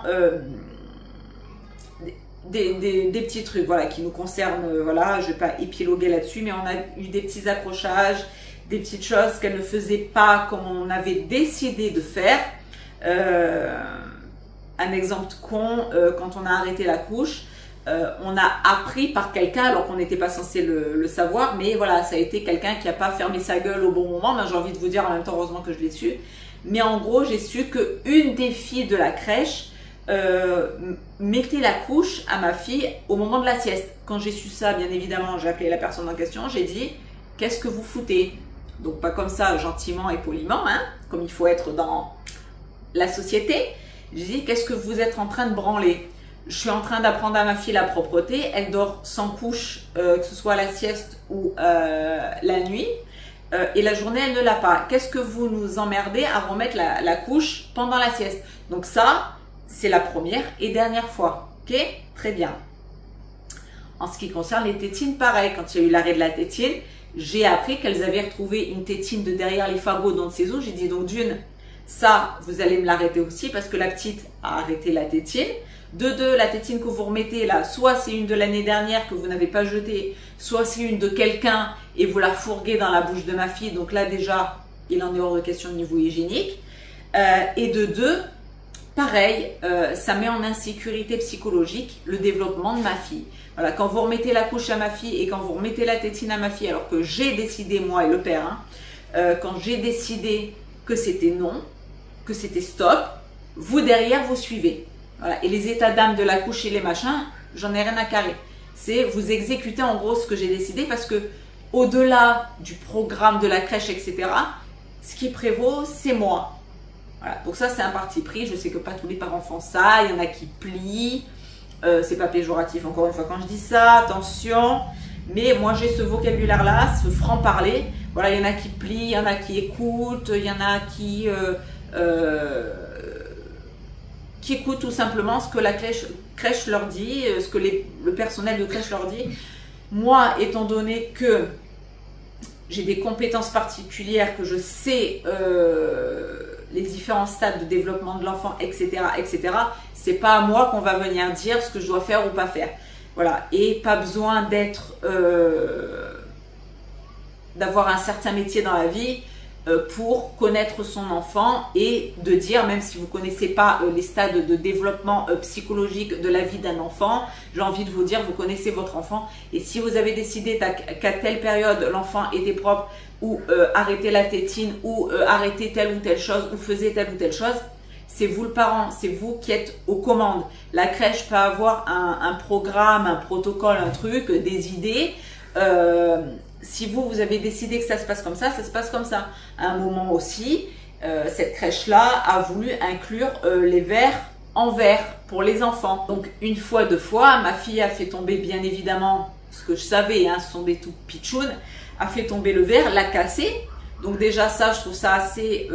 des petits trucs, voilà, qui nous concernent. Voilà, je ne vais pas épiloguer là-dessus, mais on a eu des petits accrochages, des petites choses qu'elle ne faisait pas comme on avait décidé de faire. Un exemple con, quand on a arrêté la couche, on a appris par quelqu'un alors qu'on n'était pas censé le savoir, mais voilà, ça a été quelqu'un qui n'a pas fermé sa gueule au bon moment. Mais j'ai envie de vous dire en même temps, heureusement que je l'ai su. Mais en gros, j'ai su qu'une des filles de la crèche mettait la couche à ma fille au moment de la sieste. Quand j'ai su ça, bien évidemment, j'ai appelé la personne en question, j'ai dit « Qu'est-ce que vous foutez ?» Donc pas comme ça, gentiment et poliment, hein, comme il faut être dans la société. J'ai dit, qu'est-ce que vous êtes en train de branler? Je suis en train d'apprendre à ma fille la propreté. Elle dort sans couche, que ce soit la sieste ou la nuit. Et la journée, elle ne l'a pas. Qu'est-ce que vous nous emmerdez à remettre la couche pendant la sieste? Donc ça, c'est la première et dernière fois. Ok? Très bien. En ce qui concerne les tétines, pareil. Quand il y a eu l'arrêt de la tétine, j'ai appris qu'elles avaient retrouvé une tétine de derrière les fagots dans ses os. J'ai dit donc d'une, ça, vous allez me l'arrêter aussi parce que la petite a arrêté la tétine. De deux, la tétine que vous remettez là, soit c'est une de l'année dernière que vous n'avez pas jetée, soit c'est une de quelqu'un et vous la fourguez dans la bouche de ma fille. Donc là déjà, il en est hors de question au niveau hygiénique. Et de deux, pareil, ça met en insécurité psychologique le développement de ma fille. Voilà, quand vous remettez la couche à ma fille et quand vous remettez la tétine à ma fille, alors que j'ai décidé, moi et le père, hein, quand j'ai décidé que c'était non, que c'était stop, vous derrière, vous suivez. Voilà. Et les états d'âme de la couche et les machins, j'en ai rien à carrer. C'est vous exécutez en gros ce que j'ai décidé parce que au-delà du programme de la crèche, etc., ce qui prévaut, c'est moi. Voilà. Donc ça, c'est un parti pris. Je sais que pas tous les parents font ça. Il y en a qui plient. C'est pas péjoratif encore une fois quand je dis ça, attention. Mais moi, j'ai ce vocabulaire-là, ce franc-parler. Voilà, il y en a qui plient, il y en a qui écoutent, il y en a qui écoutent tout simplement ce que la crèche leur dit, ce que le personnel de crèche leur dit. Moi, étant donné que j'ai des compétences particulières, que je sais les différents stades de développement de l'enfant, etc., etc., c'est pas à moi qu'on va venir dire ce que je dois faire ou pas faire. Voilà, et pas besoin d'avoir un certain métier dans la vie pour connaître son enfant et de dire, même si vous ne connaissez pas les stades de développement psychologique de la vie d'un enfant, j'ai envie de vous dire, vous connaissez votre enfant et si vous avez décidé qu'à telle période l'enfant était propre ou arrêter la tétine ou arrêter telle ou telle chose ou faisait telle ou telle chose, c'est vous le parent, c'est vous qui êtes aux commandes. La crèche peut avoir un programme, un protocole, un truc, des idées. si vous avez décidé que ça se passe comme ça se passe comme ça. À un moment aussi, cette crèche-là a voulu inclure les verres en verre pour les enfants. Donc une fois, deux fois, ma fille a fait tomber, bien évidemment, ce que je savais, hein, ce sont des tout pitchounes, a fait tomber le verre, l'a cassé. Donc déjà ça, je trouve ça assez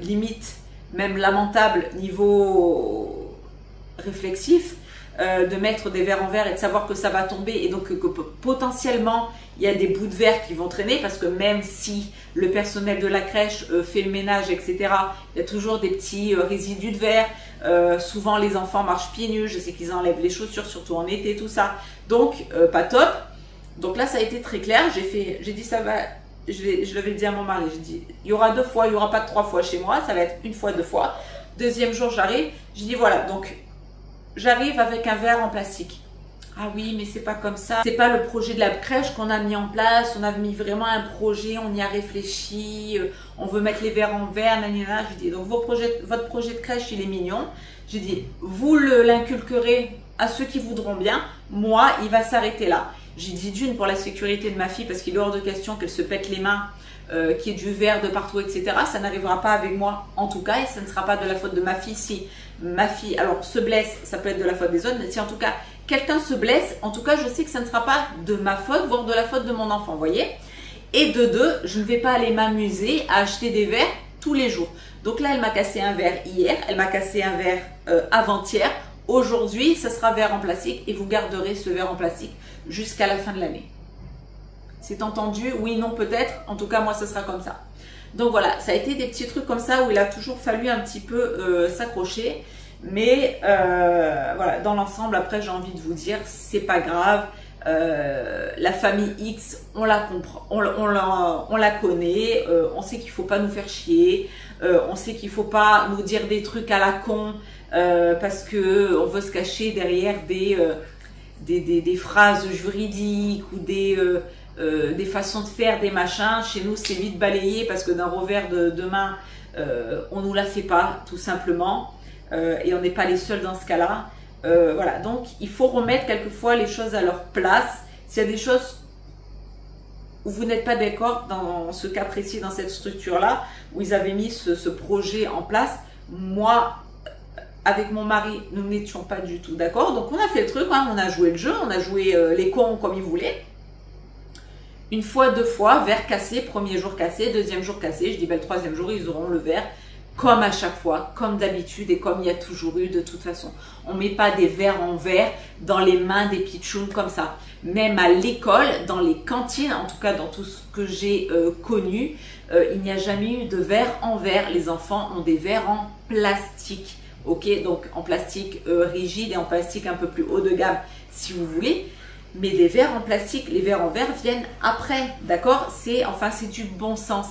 limite, même lamentable niveau réflexif, de mettre des verres en verre et de savoir que ça va tomber et donc que potentiellement il y a des bouts de verre qui vont traîner, parce que même si le personnel de la crèche fait le ménage, etc., il y a toujours des petits résidus de verre. Souvent les enfants marchent pieds nus, je sais qu'ils enlèvent les chaussures, surtout en été, tout ça. Donc pas top. Donc là ça a été très clair, j'ai dit ça va, je l'avais dit à mon mari, j'ai dit il y aura 2 fois, il n'y aura pas 3 fois chez moi, ça va être 1 fois, 2 fois. Deuxième jour j'arrive, j'ai dit voilà, donc j'arrive avec un verre en plastique. Ah oui, mais c'est pas comme ça. C'est pas le projet de la crèche qu'on a mis en place. On a mis vraiment un projet, on y a réfléchi. On veut mettre les verres en verre, nanana. J'ai dit, donc votre projet de crèche, il est mignon. J'ai dit, vous l'inculquerez à ceux qui voudront bien. Moi, il va s'arrêter là. J'ai dit d'une pour la sécurité de ma fille, parce qu'il est hors de question qu'elle se pète les mains, qu'il y ait du verre de partout, etc. Ça n'arrivera pas avec moi, en tout cas, et ça ne sera pas de la faute de ma fille. Si ma fille, alors, se blesse, ça peut être de la faute des autres, mais si en tout cas, quelqu'un se blesse, en tout cas, je sais que ça ne sera pas de ma faute, voire de la faute de mon enfant, vous voyez. Et de deux, je ne vais pas aller m'amuser à acheter des verres tous les jours. Donc là, elle m'a cassé un verre hier, elle m'a cassé un verre avant-hier. Aujourd'hui, ça sera verre en plastique et vous garderez ce verre en plastique jusqu'à la fin de l'année. C'est entendu? Oui, non, peut-être. En tout cas, moi, ce sera comme ça. Donc voilà, ça a été des petits trucs comme ça où il a toujours fallu un petit peu s'accrocher. Mais voilà, dans l'ensemble, après, j'ai envie de vous dire, c'est pas grave. La famille X, on la comprend, on la connaît. On sait qu'il faut pas nous faire chier. On sait qu'il faut pas nous dire des trucs à la con parce que on veut se cacher derrière des phrases juridiques ou des façons de faire, des machins. Chez nous, c'est vite balayé parce que d'un revers de main, on nous la fait pas, tout simplement. Et on n'est pas les seuls dans ce cas-là. Voilà, donc il faut remettre quelquefois les choses à leur place. S'il y a des choses où vous n'êtes pas d'accord dans ce cas précis, dans cette structure-là, où ils avaient mis ce projet en place, moi, avec mon mari, nous n'étions pas du tout d'accord. Donc on a fait le truc, hein, on a joué le jeu, on a joué les cons comme ils voulaient. 1 fois, 2 fois, verre cassé, premier jour cassé, deuxième jour cassé. Je dis, ben, le troisième jour, ils auront le verre. Comme à chaque fois, comme d'habitude et comme il y a toujours eu de toute façon. On ne met pas des verres en verre dans les mains des pitchouns comme ça. Même à l'école, dans les cantines, en tout cas dans tout ce que j'ai connu, il n'y a jamais eu de verre en verre. Les enfants ont des verres en plastique. Ok, donc en plastique rigide et en plastique un peu plus haut de gamme si vous voulez. Mais des verres en plastique, les verres en verre viennent après, d'accord? C'est du bon sens.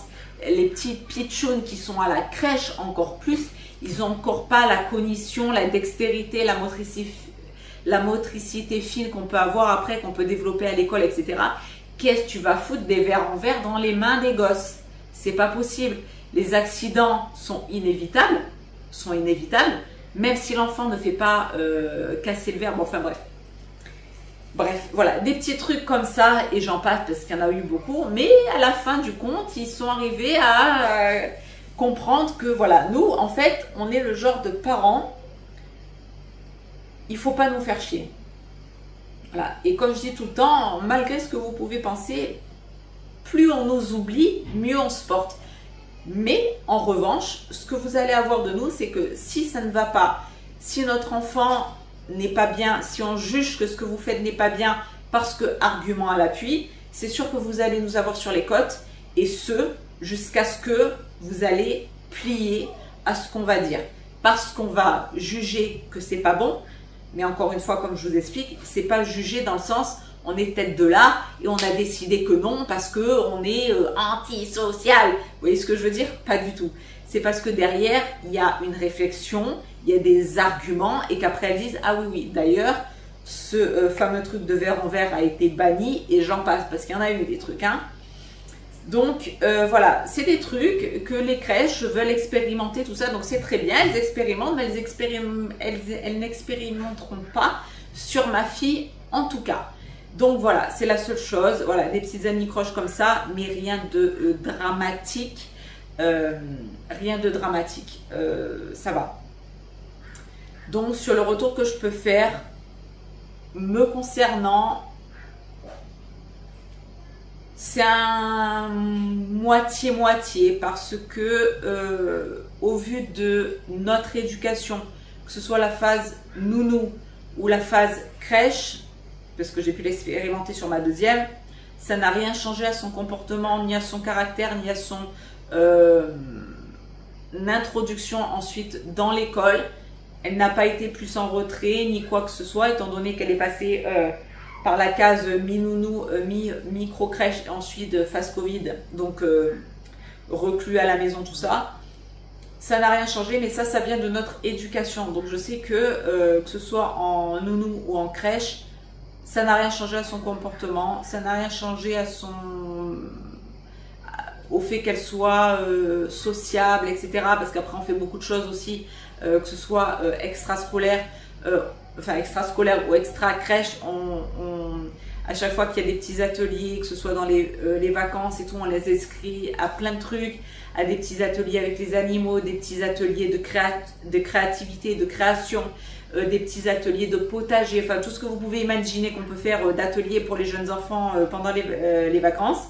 Les petits pitchouns qui sont à la crèche encore plus, ils n'ont encore pas la cognition, la dextérité, la motricité fine qu'on peut avoir après, qu'on peut développer à l'école, etc. Qu'est-ce que tu vas foutre des verres en verre dans les mains des gosses? C'est pas possible. Les accidents sont inévitables, même si l'enfant ne fait pas casser le verre. Bon, enfin bref. Bref, voilà, des petits trucs comme ça, et j'en passe parce qu'il y en a eu beaucoup, mais à la fin du compte, ils sont arrivés à comprendre que, voilà, nous, en fait, on est le genre de parents, il ne faut pas nous faire chier. Voilà, et comme je dis tout le temps, malgré ce que vous pouvez penser, plus on nous oublie, mieux on se porte. Mais, en revanche, ce que vous allez avoir de nous, c'est que si ça ne va pas, si notre enfant n'est pas bien, si on juge que ce que vous faites n'est pas bien parce que argument à l'appui, c'est sûr que vous allez nous avoir sur les côtes, et ce, jusqu'à ce que vous allez plier à ce qu'on va dire. Parce qu'on va juger que c'est pas bon, mais encore une fois, comme je vous explique, c'est pas juger dans le sens, on est tête de là et on a décidé que non parce qu'on est antisocial. Vous voyez ce que je veux dire? Pas du tout. C'est parce que derrière, il y a une réflexion, il y a des arguments et qu'après elles disent « Ah oui, oui, d'ailleurs, ce fameux truc de verre en verre a été banni et j'en passe parce qu'il y en a eu des trucs. Hein. » Donc voilà, c'est des trucs que les crèches veulent expérimenter, tout ça. Donc c'est très bien, elles expérimentent, mais elles n'expérimenteront pas sur ma fille en tout cas. Donc voilà, c'est la seule chose. Voilà, des petites anicroches comme ça, mais rien de dramatique. Rien de dramatique. Ça va. Donc sur le retour que je peux faire, me concernant, c'est un moitié-moitié parce que au vu de notre éducation, que ce soit la phase nounou ou la phase crèche, parce que j'ai pu l'expérimenter sur ma deuxième, ça n'a rien changé à son comportement, ni à son caractère, ni à son introduction ensuite dans l'école. Elle n'a pas été plus en retrait, ni quoi que ce soit, étant donné qu'elle est passée par la case mi-nounou, mi-micro-crèche, et ensuite phase Covid, donc reclus à la maison, tout ça. Ça n'a rien changé, mais ça vient de notre éducation. Donc je sais que ce soit en nounou ou en crèche, ça n'a rien changé à son comportement, ça n'a rien changé à au fait qu'elle soit sociable, etc. Parce qu'après on fait beaucoup de choses aussi, que ce soit extrascolaire, extrascolaire ou extra crèche, à chaque fois qu'il y a des petits ateliers, que ce soit dans les vacances et tout, on les inscrit à plein de trucs, à des petits ateliers avec les animaux, des petits ateliers de créativité, de création, des petits ateliers de potager, enfin tout ce que vous pouvez imaginer qu'on peut faire d'ateliers pour les jeunes enfants pendant les vacances.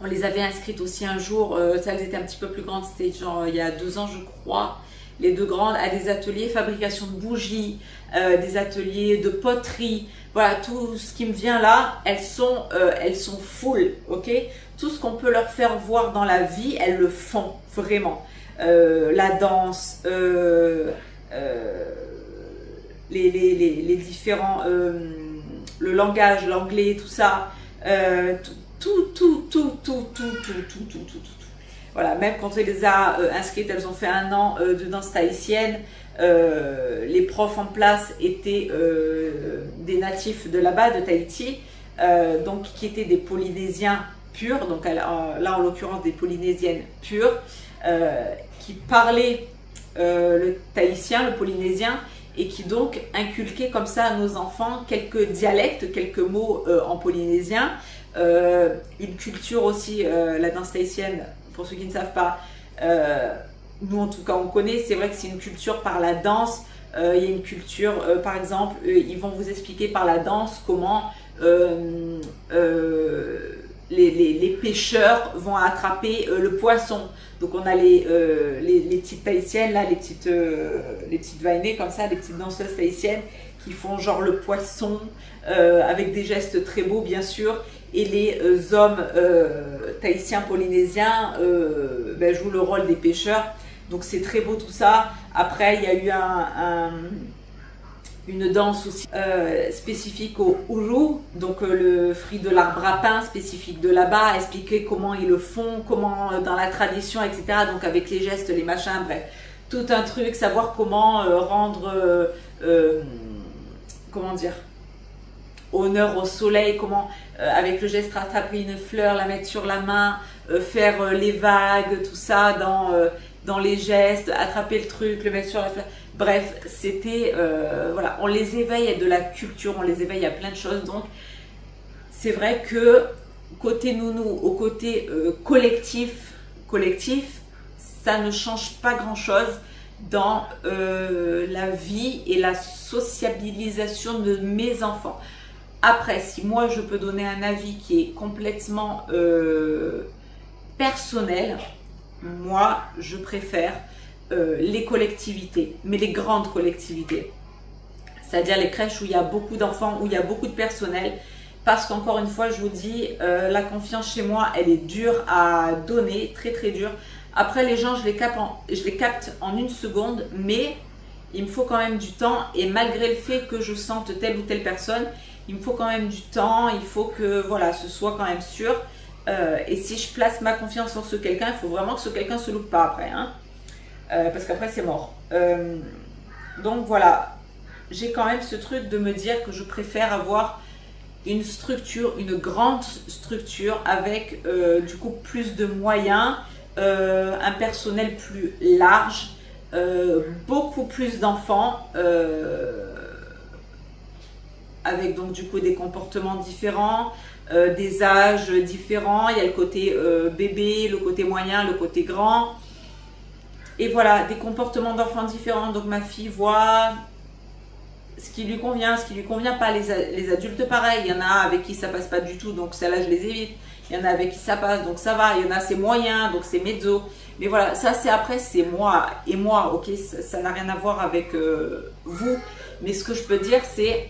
On les avait inscrites aussi un jour, ça elles étaient un petit peu plus grandes, c'était genre il y a 2 ans je crois, les 2 grandes, à des ateliers fabrication de bougies, des ateliers de poterie, voilà, tout ce qui me vient là, elles sont full, ok. Tout ce qu'on peut leur faire voir dans la vie, elles le font, vraiment. La danse, les différents, le langage, l'anglais, tout ça, tout. Voilà, même quand elle les a inscrites, elles ont fait 1 an de danse tahitienne. Les profs en place étaient des natifs de là-bas, de Tahiti, donc qui étaient des Polynésiens purs, donc là en l'occurrence des Polynésiennes pures, qui parlaient le tahitien, le polynésien, et qui donc inculquaient comme ça à nos enfants quelques dialectes, quelques mots en polynésien, une culture aussi, la danse tahitienne, pour ceux qui ne savent pas, nous en tout cas on connaît, c'est vrai que c'est une culture par la danse. Il y a une culture, par exemple, ils vont vous expliquer par la danse comment les pêcheurs vont attraper le poisson. Donc on a les petites tahitiennes, là, les petites vainées comme ça, les petites danseuses tahitiennes qui font genre le poisson avec des gestes très beaux bien sûr. Et les hommes tahitiens polynésiens jouent le rôle des pêcheurs. Donc c'est très beau tout ça. Après il y a eu une danse aussi spécifique au Uru, donc le fruit de l'arbre à pain spécifique de là-bas, expliquer comment ils le font, comment dans la tradition, etc. Donc avec les gestes, les machins, bref, tout un truc, savoir comment rendre, comment dire, honneur au soleil, comment avec le geste rattraper une fleur, la mettre sur la main, faire les vagues, tout ça dans les gestes, attraper le truc, le mettre sur la fleur. Bref, c'était, voilà, on les éveille à de la culture, on les éveille à plein de choses. Donc, c'est vrai que côté nounou, au côté collectif, ça ne change pas grand-chose dans la vie et la sociabilisation de mes enfants. Après, si moi, je peux donner un avis qui est complètement personnel, moi, je préfère les collectivités, mais les grandes collectivités, c'est-à-dire les crèches où il y a beaucoup d'enfants, où il y a beaucoup de personnel, parce qu'encore une fois, je vous dis, la confiance chez moi, elle est dure à donner, très très dure. Après, les gens, je les capte en 1 seconde, mais il me faut quand même du temps, et malgré le fait que je sente telle ou telle personne, il me faut quand même du temps, il faut que voilà, ce soit quand même sûr. Et si je place ma confiance en ce quelqu'un, il faut vraiment que ce quelqu'un ne se loupe pas après, hein. Parce qu'après c'est mort. Donc voilà, j'ai quand même ce truc de me dire que je préfère avoir une structure, une grande structure avec du coup plus de moyens, un personnel plus large, beaucoup plus d'enfants, avec donc du coup des comportements différents, des âges différents. Il y a le côté bébé, le côté moyen, le côté grand. Et voilà, des comportements d'enfants différents. Donc ma fille voit ce qui lui convient, ce qui lui convient pas. Les adultes pareil, il y en a avec qui ça passe pas du tout, donc celle-là je les évite. Il y en a avec qui ça passe, donc ça va. Il y en a c'est moyen, donc c'est mezzo. Mais voilà, ça c'est après, c'est moi et moi, ok, ça n'a rien à voir avec vous. Mais ce que je peux dire, c'est,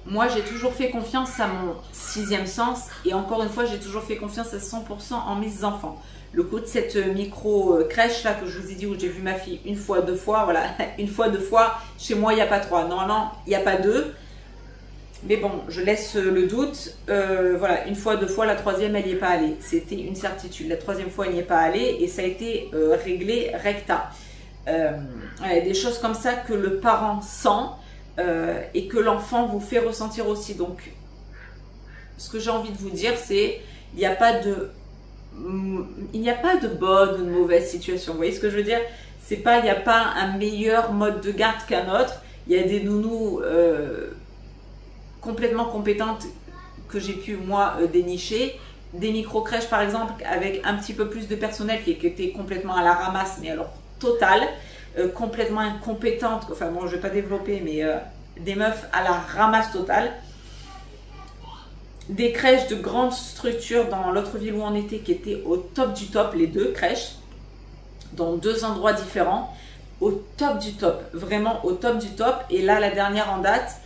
moi j'ai toujours fait confiance à mon sixième sens. Et encore une fois, j'ai toujours fait confiance à 100% en mes enfants. Le coup de cette micro-crèche là que je vous ai dit où j'ai vu ma fille une fois, deux fois, voilà, une fois, deux fois, chez moi il n'y a pas trois, normalement il n'y a pas deux, mais bon, je laisse le doute, voilà, une fois, deux fois, la troisième elle n'y est pas allée, c'était une certitude, la troisième fois elle n'y est pas allée et ça a été réglé recta. Ouais, des choses comme ça que le parent sent et que l'enfant vous fait ressentir aussi. Donc ce que j'ai envie de vous dire, c'est il n'y a pas de bonne ou de mauvaise situation. Vous voyez ce que je veux dire? C'est pas, il n'y a pas un meilleur mode de garde qu'un autre. Il y a des nounous complètement compétentes que j'ai pu moi dénicher. Des micro-crèches par exemple avec un petit peu plus de personnel qui était complètement à la ramasse, mais alors totale, complètement incompétente. Enfin bon, je vais pas développer, mais des meufs à la ramasse totale. Des crèches de grandes structures dans l'autre ville où on était qui étaient au top du top, les deux crèches, dans deux endroits différents, au top du top, vraiment au top du top. Et là, la dernière en date,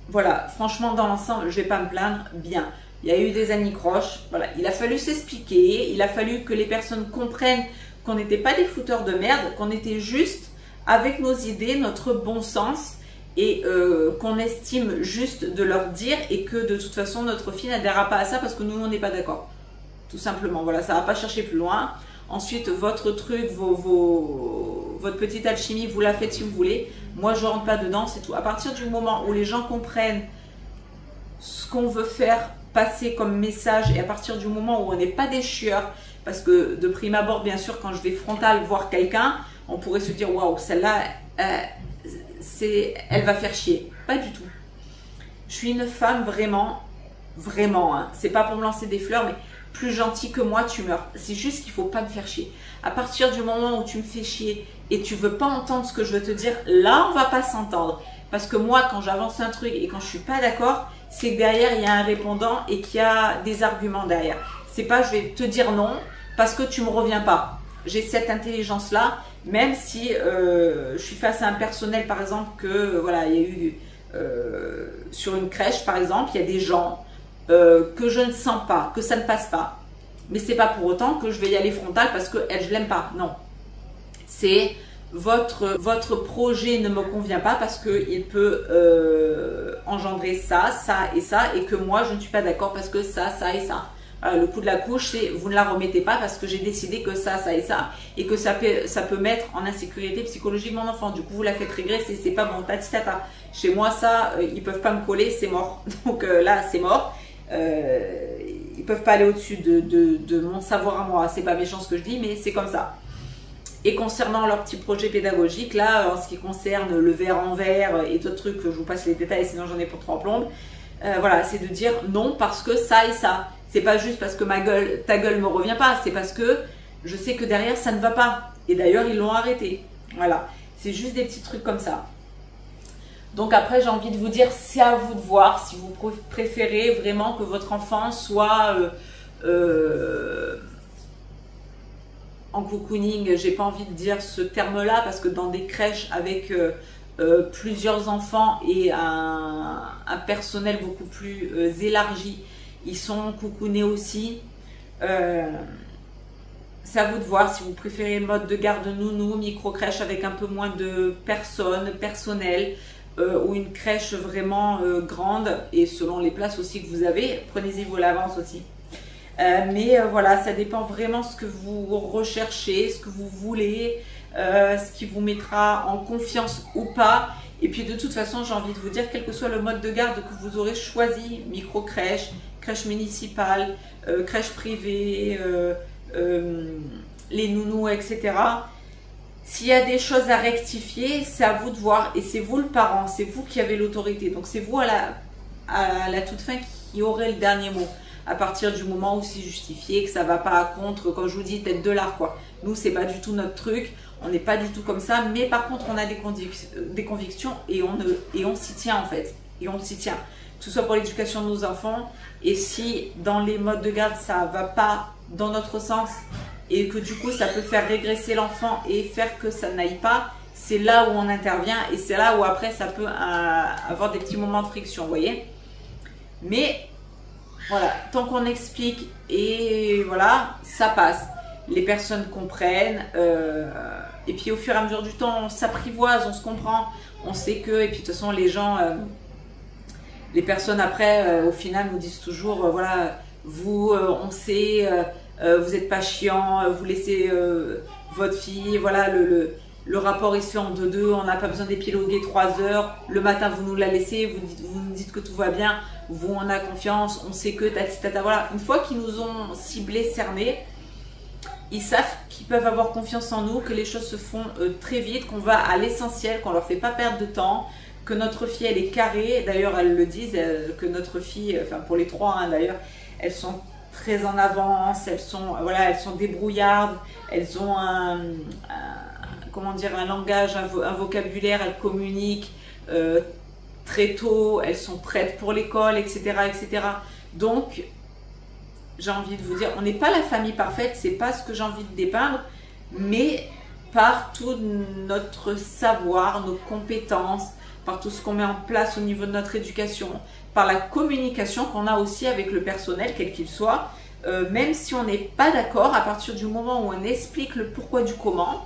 voilà, franchement, dans l'ensemble, je vais pas me plaindre, bien. Il y a eu des anicroches, voilà, il a fallu s'expliquer, il a fallu que les personnes comprennent qu'on n'était pas des fouteurs de merde, qu'on était juste avec nos idées, notre bon sens, et qu'on estime juste de leur dire, et que de toute façon notre fille n'adhérera pas à ça parce que nous on n'est pas d'accord, tout simplement. Voilà, ça va pas chercher plus loin. Ensuite votre truc, votre petite alchimie, vous la faites si vous voulez, moi je rentre pas dedans, c'est tout. À partir du moment où les gens comprennent ce qu'on veut faire passer comme message, et à partir du moment où on n'est pas des chieurs, parce que de prime abord bien sûr quand je vais frontal voir quelqu'un, on pourrait se dire waouh, celle-là elle va faire chier. Pas du tout. Je suis une femme vraiment, hein, c'est pas pour me lancer des fleurs, mais plus gentille que moi, tu meurs. C'est juste qu'il faut pas me faire chier. À partir du moment où tu me fais chier et tu veux pas entendre ce que je veux te dire, là on va pas s'entendre. Parce que moi, quand j'avance un truc et quand je suis pas d'accord, c'est que derrière il y a un répondant et qu'il y a des arguments derrière. C'est pas je vais te dire non parce que tu me reviens pas. J'ai cette intelligence là. Même si je suis face à un personnel, par exemple, que voilà, il y a eu sur une crèche, par exemple, il y a des gens que je ne sens pas, que ça ne passe pas. Mais c'est pas pour autant que je vais y aller frontal parce que elle, je l'aime pas. Non, c'est votre projet ne me convient pas parce que il peut engendrer ça, ça et ça, et que moi je ne suis pas d'accord parce que ça et ça. Le coup de la couche, c'est vous ne la remettez pas parce que j'ai décidé que ça et ça, et que ça peut mettre en insécurité psychologique mon enfant. Du coup, vous la faites régresser, c'est pas bon, tati tata. Chez moi, ça, ils peuvent pas me coller, c'est mort. Donc là, c'est mort. Ils peuvent pas aller au-dessus de mon savoir à moi. C'est pas méchant ce que je dis, mais c'est comme ça. Et concernant leur petit projet pédagogique, là, en ce qui concerne le verre en verre et d'autres trucs, je vous passe les détails, sinon j'en ai pour 3 plombes. Voilà, c'est de dire non parce que ça et ça. C'est pas juste parce que ta gueule me revient pas, c'est parce que je sais que derrière ça ne va pas. Et d'ailleurs ils l'ont arrêté. Voilà, c'est juste des petits trucs comme ça. Donc après j'ai envie de vous dire, c'est à vous de voir si vous préférez vraiment que votre enfant soit en cocooning. J'ai pas envie de dire ce terme-là parce que dans des crèches avec plusieurs enfants et un personnel beaucoup plus élargi, ils sont coucounés aussi. C'est à vous de voir si vous préférez le mode de garde nounou, micro-crèche avec un peu moins de personnel, ou une crèche vraiment grande, et selon les places aussi que vous avez, prenez-y vos l'avance aussi. Mais voilà, ça dépend vraiment ce que vous recherchez, ce que vous voulez, ce qui vous mettra en confiance ou pas. Et puis de toute façon, j'ai envie de vous dire, quel que soit le mode de garde que vous aurez choisi, micro-crèche, crèche municipale, crèche privée, les nounous, etc. S'il y a des choses à rectifier, c'est à vous de voir et c'est vous le parent, c'est vous qui avez l'autorité. Donc c'est vous à la toute fin qui aurez le dernier mot. À partir du moment où c'est justifié, que ça va pas contre, comme je vous dis, tête de l'art quoi. Nous, c'est pas du tout notre truc, on n'est pas du tout comme ça, mais par contre, on a des convictions et on s'y tient en fait. Et on s'y tient. Que ce soit pour l'éducation de nos enfants, et si dans les modes de garde, ça va pas dans notre sens, et que du coup, ça peut faire régresser l'enfant et faire que ça n'aille pas, c'est là où on intervient, et c'est là où après, ça peut avoir des petits moments de friction, vous voyez. Mais voilà, tant qu'on explique et voilà, ça passe. Les personnes comprennent et puis au fur et à mesure du temps, on s'apprivoise, on se comprend, on sait que, et puis de toute façon, les gens, les personnes après, au final, nous disent toujours, voilà, vous, on sait, vous n'êtes pas chiant, vous laissez votre fille, voilà, le rapport il se fait en 2-2, on n'a pas besoin d'épiloguer 3 heures, le matin vous nous la laissez, vous nous dites que tout va bien, vous on a confiance, on sait que tata, voilà. Une fois qu'ils nous ont ciblés, cernés, ils savent qu'ils peuvent avoir confiance en nous, que les choses se font très vite, qu'on va à l'essentiel, qu'on leur fait pas perdre de temps, que notre fille elle est carrée, d'ailleurs elles le disent, que notre fille, enfin pour les trois hein, d'ailleurs, elles sont très en avance, elles sont, voilà, elles sont débrouillardes, elles ont comment dire, un langage, un vocabulaire, elles communiquent très tôt, elles sont prêtes pour l'école, etc., etc. Donc, j'ai envie de vous dire, on n'est pas la famille parfaite, c'est pas ce que j'ai envie de dépeindre, mais par tout notre savoir, nos compétences, par tout ce qu'on met en place au niveau de notre éducation, par la communication qu'on a aussi avec le personnel, quel qu'il soit, même si on n'est pas d'accord, à partir du moment où on explique le pourquoi du comment,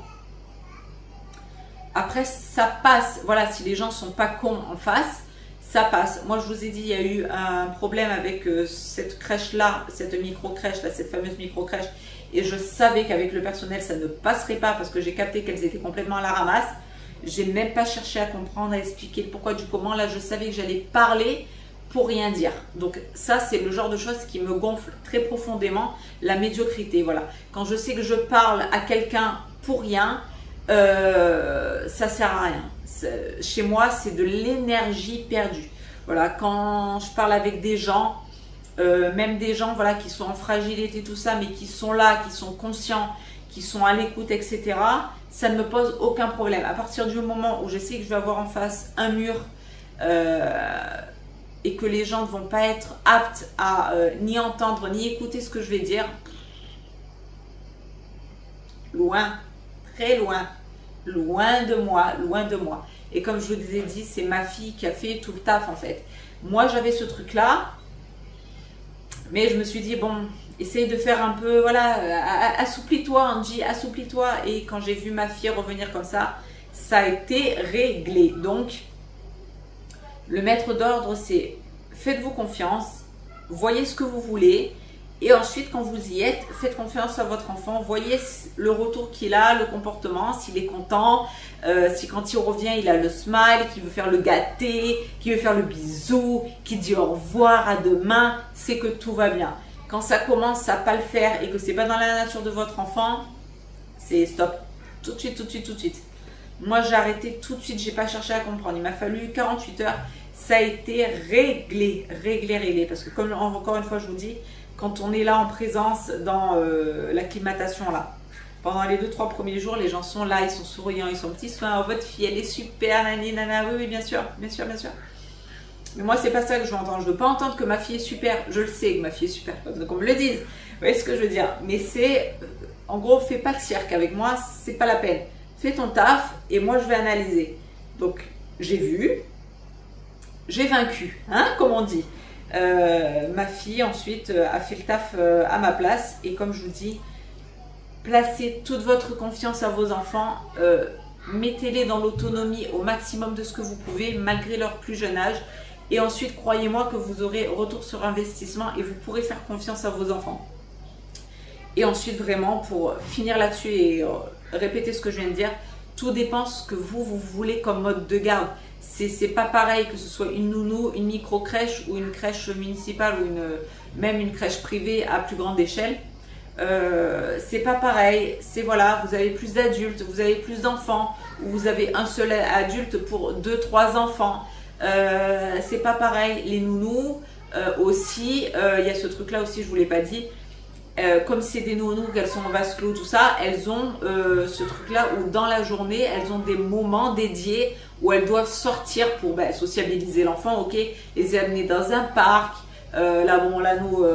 après ça passe. Voilà, si les gens sont pas cons en face, ça passe. Moi, je vous ai dit, il y a eu un problème avec cette crèche-là, cette micro-crèche-là, cette fameuse micro-crèche, et je savais qu'avec le personnel, ça ne passerait pas parce que j'ai capté qu'elles étaient complètement à la ramasse. J'ai même pas cherché à comprendre, à expliquer le pourquoi du comment. Là, je savais que j'allais parler pour rien dire. Donc ça, c'est le genre de choses qui me gonfle très profondément, la médiocrité. Voilà. Quand je sais que je parle à quelqu'un pour rien, ça sert à rien. Chez moi, c'est de l'énergie perdue. Voilà. Quand je parle avec des gens, même des gens voilà, qui sont en fragilité, tout ça, mais qui sont là, qui sont conscients, qui sont à l'écoute, etc., ça ne me pose aucun problème. À partir du moment où je sais que je vais avoir en face un mur et que les gens ne vont pas être aptes à ni entendre, ni écouter ce que je vais dire, loin, très loin, loin de moi, loin de moi. Et comme je vous ai dit, c'est ma fille qui a fait tout le taf en fait. Moi, j'avais ce truc-là, mais je me suis dit, bon, essaye de faire un peu, voilà, assouplis-toi Angie, assouplis-toi. Et quand j'ai vu ma fille revenir comme ça a été réglé. Donc, le maître d'ordre, c'est faites-vous confiance, voyez ce que vous voulez. Et ensuite, quand vous y êtes, faites confiance à votre enfant. Voyez le retour qu'il a, le comportement, s'il est content, si quand il revient, il a le smile, qu'il veut faire le gâté, qu'il veut faire le bisou, qu'il dit au revoir, à demain, c'est que tout va bien. Quand ça commence à pas le faire et que c'est pas dans la nature de votre enfant, c'est stop. Tout de suite, tout de suite, tout de suite. Moi, j'ai arrêté tout de suite, j'ai pas cherché à comprendre. Il m'a fallu 48 heures. Ça a été réglé, réglé, réglé. Parce que comme encore une fois, je vous dis, quand on est là en présence dans l'acclimatation là, pendant les 2-3 premiers jours, les gens sont là, ils sont souriants, ils sont petits soins. Oh, votre fille, elle est super, nani, nana. Oui, oui, bien sûr, bien sûr, bien sûr. Mais moi, c'est pas ça que je veux entendre. Je veux pas entendre que ma fille est super. Je le sais que ma fille est super, pas besoin qu'on me le dise. Vous voyez ce que je veux dire? Mais c'est, en gros, fais pas de cirque avec moi, c'est pas la peine. Fais ton taf et moi, je vais analyser. Donc, j'ai vu, j'ai vaincu, hein, comme on dit. Ma fille ensuite a fait le taf à ma place et comme je vous dis, placez toute votre confiance à vos enfants, mettez-les dans l'autonomie au maximum de ce que vous pouvez malgré leur plus jeune âge et ensuite croyez-moi que vous aurez retour sur investissement et vous pourrez faire confiance à vos enfants. Et ensuite vraiment pour finir là-dessus et répéter ce que je viens de dire, tout dépend ce que vous voulez comme mode de garde. C'est pas pareil que ce soit une nounou, une micro-crèche ou une crèche municipale ou même une crèche privée à plus grande échelle. c'est pas pareil. C'est voilà, vous avez plus d'adultes, vous avez plus d'enfants, ou vous avez un seul adulte pour 2-3 enfants. C'est pas pareil. Les nounous aussi, il y a ce truc là aussi, je vous l'ai pas dit. Comme c'est des nounous, qu'elles sont en vase clos, tout ça, elles ont ce truc là où dans la journée, elles ont des moments dédiés où elles doivent sortir pour sociabiliser l'enfant, ok, les amener dans un parc. Là, bon, là, nous,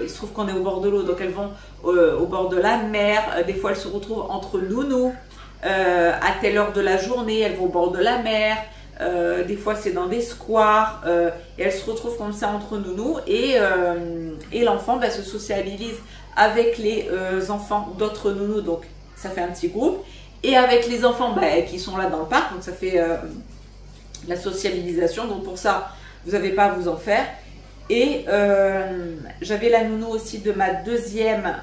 il se trouve qu'on est au bord de l'eau, donc elles vont au bord de la mer. Des fois, elles se retrouvent entre nounous. À telle heure de la journée, elles vont au bord de la mer. Des fois, c'est dans des squares. Et elles se retrouvent comme ça entre nounous. Et l'enfant se sociabilise avec les enfants d'autres nounous. Donc, ça fait un petit groupe. Et avec les enfants qui sont là dans le parc. Donc, ça fait la sociabilisation. Donc, pour ça, vous n'avez pas à vous en faire. Et j'avais la nounou aussi de ma deuxième,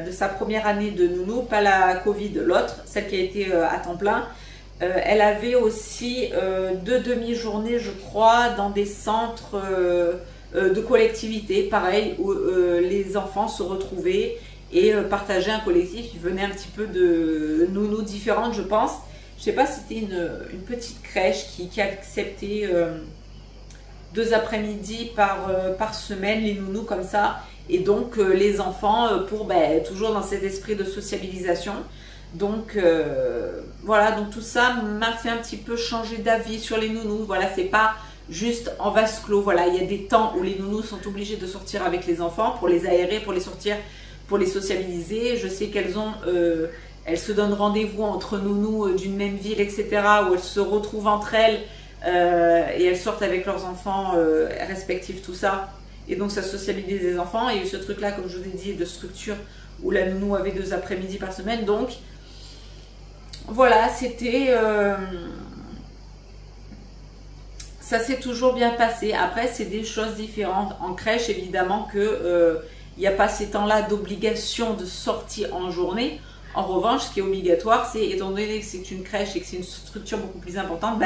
de sa première année de nounou, pas la Covid, l'autre, celle qui a été à temps plein. Elle avait aussi 2 demi-journées, je crois, dans des centres de collectivité, pareil, où les enfants se retrouvaient et partageaient un collectif. Ils venaient un petit peu de nounous différentes, je pense. Je sais pas si c'était une petite crèche qui acceptait 2 après-midi par semaine, les nounous comme ça. Et donc les enfants pour toujours dans cet esprit de sociabilisation. Donc voilà, donc tout ça m'a fait un petit peu changer d'avis sur les nounous. Voilà, c'est pas juste en vase clos. Voilà, il y a des temps où les nounous sont obligés de sortir avec les enfants pour les aérer, pour les sortir, pour les sociabiliser. Je sais qu'elles ont elles se donnent rendez-vous entre nounous d'une même ville, etc., où elles se retrouvent entre elles et elles sortent avec leurs enfants respectifs, tout ça. Et donc ça sociabilise les enfants. Et il y a eu ce truc là, comme je vous ai dit, de structure où la nounou avait 2 après-midi par semaine. Donc voilà, c'était ça s'est toujours bien passé. Après, c'est des choses différentes. En crèche, évidemment que il n'y a pas ces temps-là d'obligation de sortie en journée. En revanche, ce qui est obligatoire, c'est, étant donné que c'est une crèche et que c'est une structure beaucoup plus importante,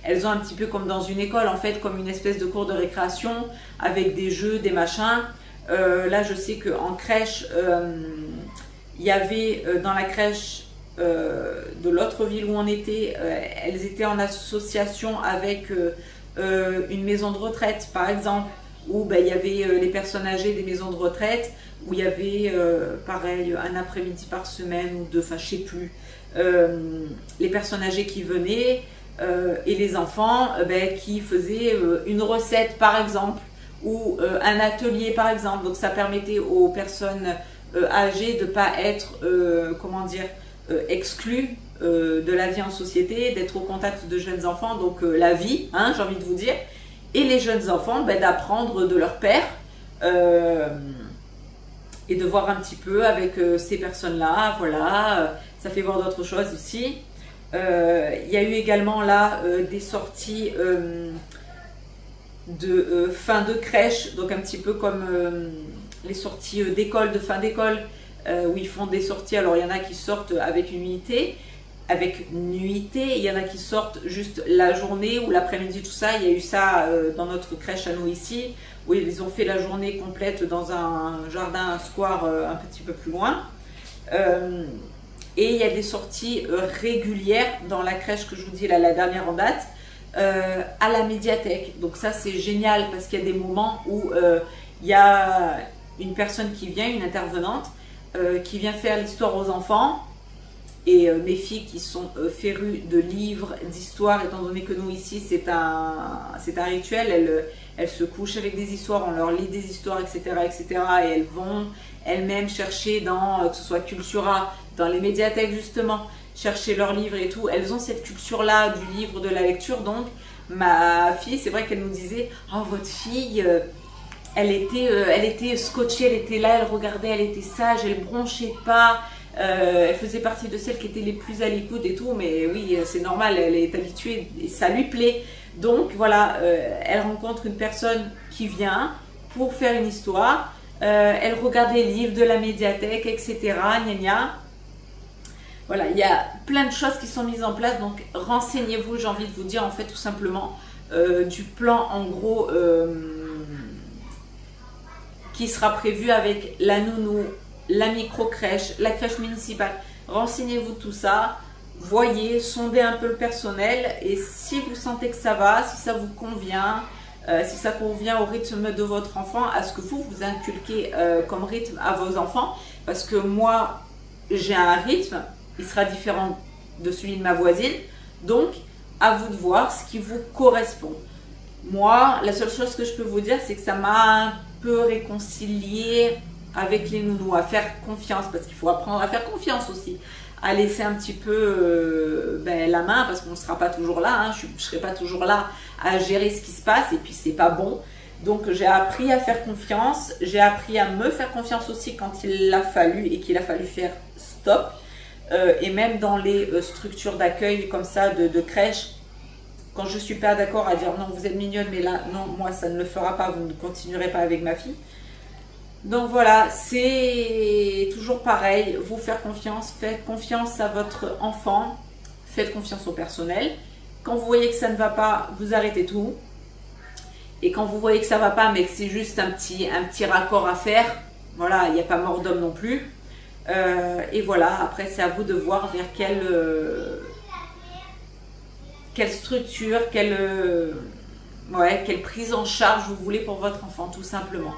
elles ont un petit peu comme dans une école, en fait, comme une espèce de cours de récréation avec des jeux, des machins. Là, je sais qu'en crèche, il y avait dans la crèche de l'autre ville où on était, elles étaient en association avec une maison de retraite, par exemple, où il y avait les personnes âgées des maisons de retraite, où il y avait, pareil, un après-midi par semaine ou 2, enfin, je sais plus, les personnes âgées qui venaient et les enfants qui faisaient une recette, par exemple, ou un atelier, par exemple. Donc, ça permettait aux personnes âgées de ne pas être, comment dire, exclues de la vie en société, d'être au contact de jeunes enfants, donc la vie, hein, j'ai envie de vous dire, et les jeunes enfants d'apprendre de leur père et de voir un petit peu avec ces personnes-là, voilà, ça fait voir d'autres choses aussi. Il y a eu également là des sorties de fin de crèche, donc un petit peu comme les sorties d'école, de fin d'école, où ils font des sorties. Alors il y en a qui sortent avec une nuitée, il y en a qui sortent juste la journée ou l'après-midi, tout ça. Il y a eu ça dans notre crèche à nous ici, où ils ont fait la journée complète dans un jardin, un square un petit peu plus loin. Et il y a des sorties régulières dans la crèche que je vous dis, là, la dernière en date, à la médiathèque. Donc ça, c'est génial parce qu'il y a des moments où il y a une personne qui vient, une intervenante, qui vient faire l'histoire aux enfants. Et mes filles qui sont férues de livres, d'histoires, étant donné que nous ici, c'est un rituel, elles se couchent avec des histoires, on leur lit des histoires, etc. etc. et elles vont elles-mêmes chercher dans, que ce soit Cultura, dans les médiathèques justement, chercher leurs livres et tout. Elles ont cette culture-là du livre, de la lecture. Donc ma fille, c'est vrai qu'elle nous disait « Oh, votre fille, elle était scotchée, elle était là, elle regardait, elle était sage, elle bronchait pas. » Elle faisait partie de celles qui étaient les plus à l'écoute et tout, mais oui, c'est normal, elle est habituée et ça lui plaît. Donc voilà, elle rencontre une personne qui vient pour faire une histoire, elle regarde les livres de la médiathèque, etc. Gna gna. Voilà, il y a plein de choses qui sont mises en place, donc renseignez-vous, j'ai envie de vous dire en fait tout simplement du plan en gros qui sera prévu avec la nounou, la micro-crèche, la crèche municipale. Renseignez-vous tout ça, voyez, sondez un peu le personnel et si vous sentez que ça va, si ça vous convient, si ça convient au rythme de votre enfant, à ce que vous inculquez comme rythme à vos enfants, parce que moi, j'ai un rythme, il sera différent de celui de ma voisine, donc à vous de voir ce qui vous correspond. Moi, la seule chose que je peux vous dire, c'est que ça m'a un peu réconciliée avec les nounous, à faire confiance, parce qu'il faut apprendre à faire confiance aussi, à laisser un petit peu la main, parce qu'on ne sera pas toujours là, hein, je ne serai pas toujours là à gérer ce qui se passe, et puis c'est pas bon. Donc j'ai appris à faire confiance, j'ai appris à me faire confiance aussi quand il l'a fallu, et qu'il a fallu faire stop. Et même dans les structures d'accueil comme ça, de crèche, quand je ne suis pas d'accord à dire non, vous êtes mignonne, mais là, non, moi ça ne le fera pas, vous ne continuerez pas avec ma fille. Donc voilà, c'est toujours pareil, vous faire confiance, faites confiance à votre enfant, faites confiance au personnel. Quand vous voyez que ça ne va pas, vous arrêtez tout. Et quand vous voyez que ça ne va pas, mais que c'est juste un petit raccord à faire, voilà, il n'y a pas mort d'homme non plus. Et voilà, après c'est à vous de voir vers quelle structure, quelle prise en charge vous voulez pour votre enfant, tout simplement.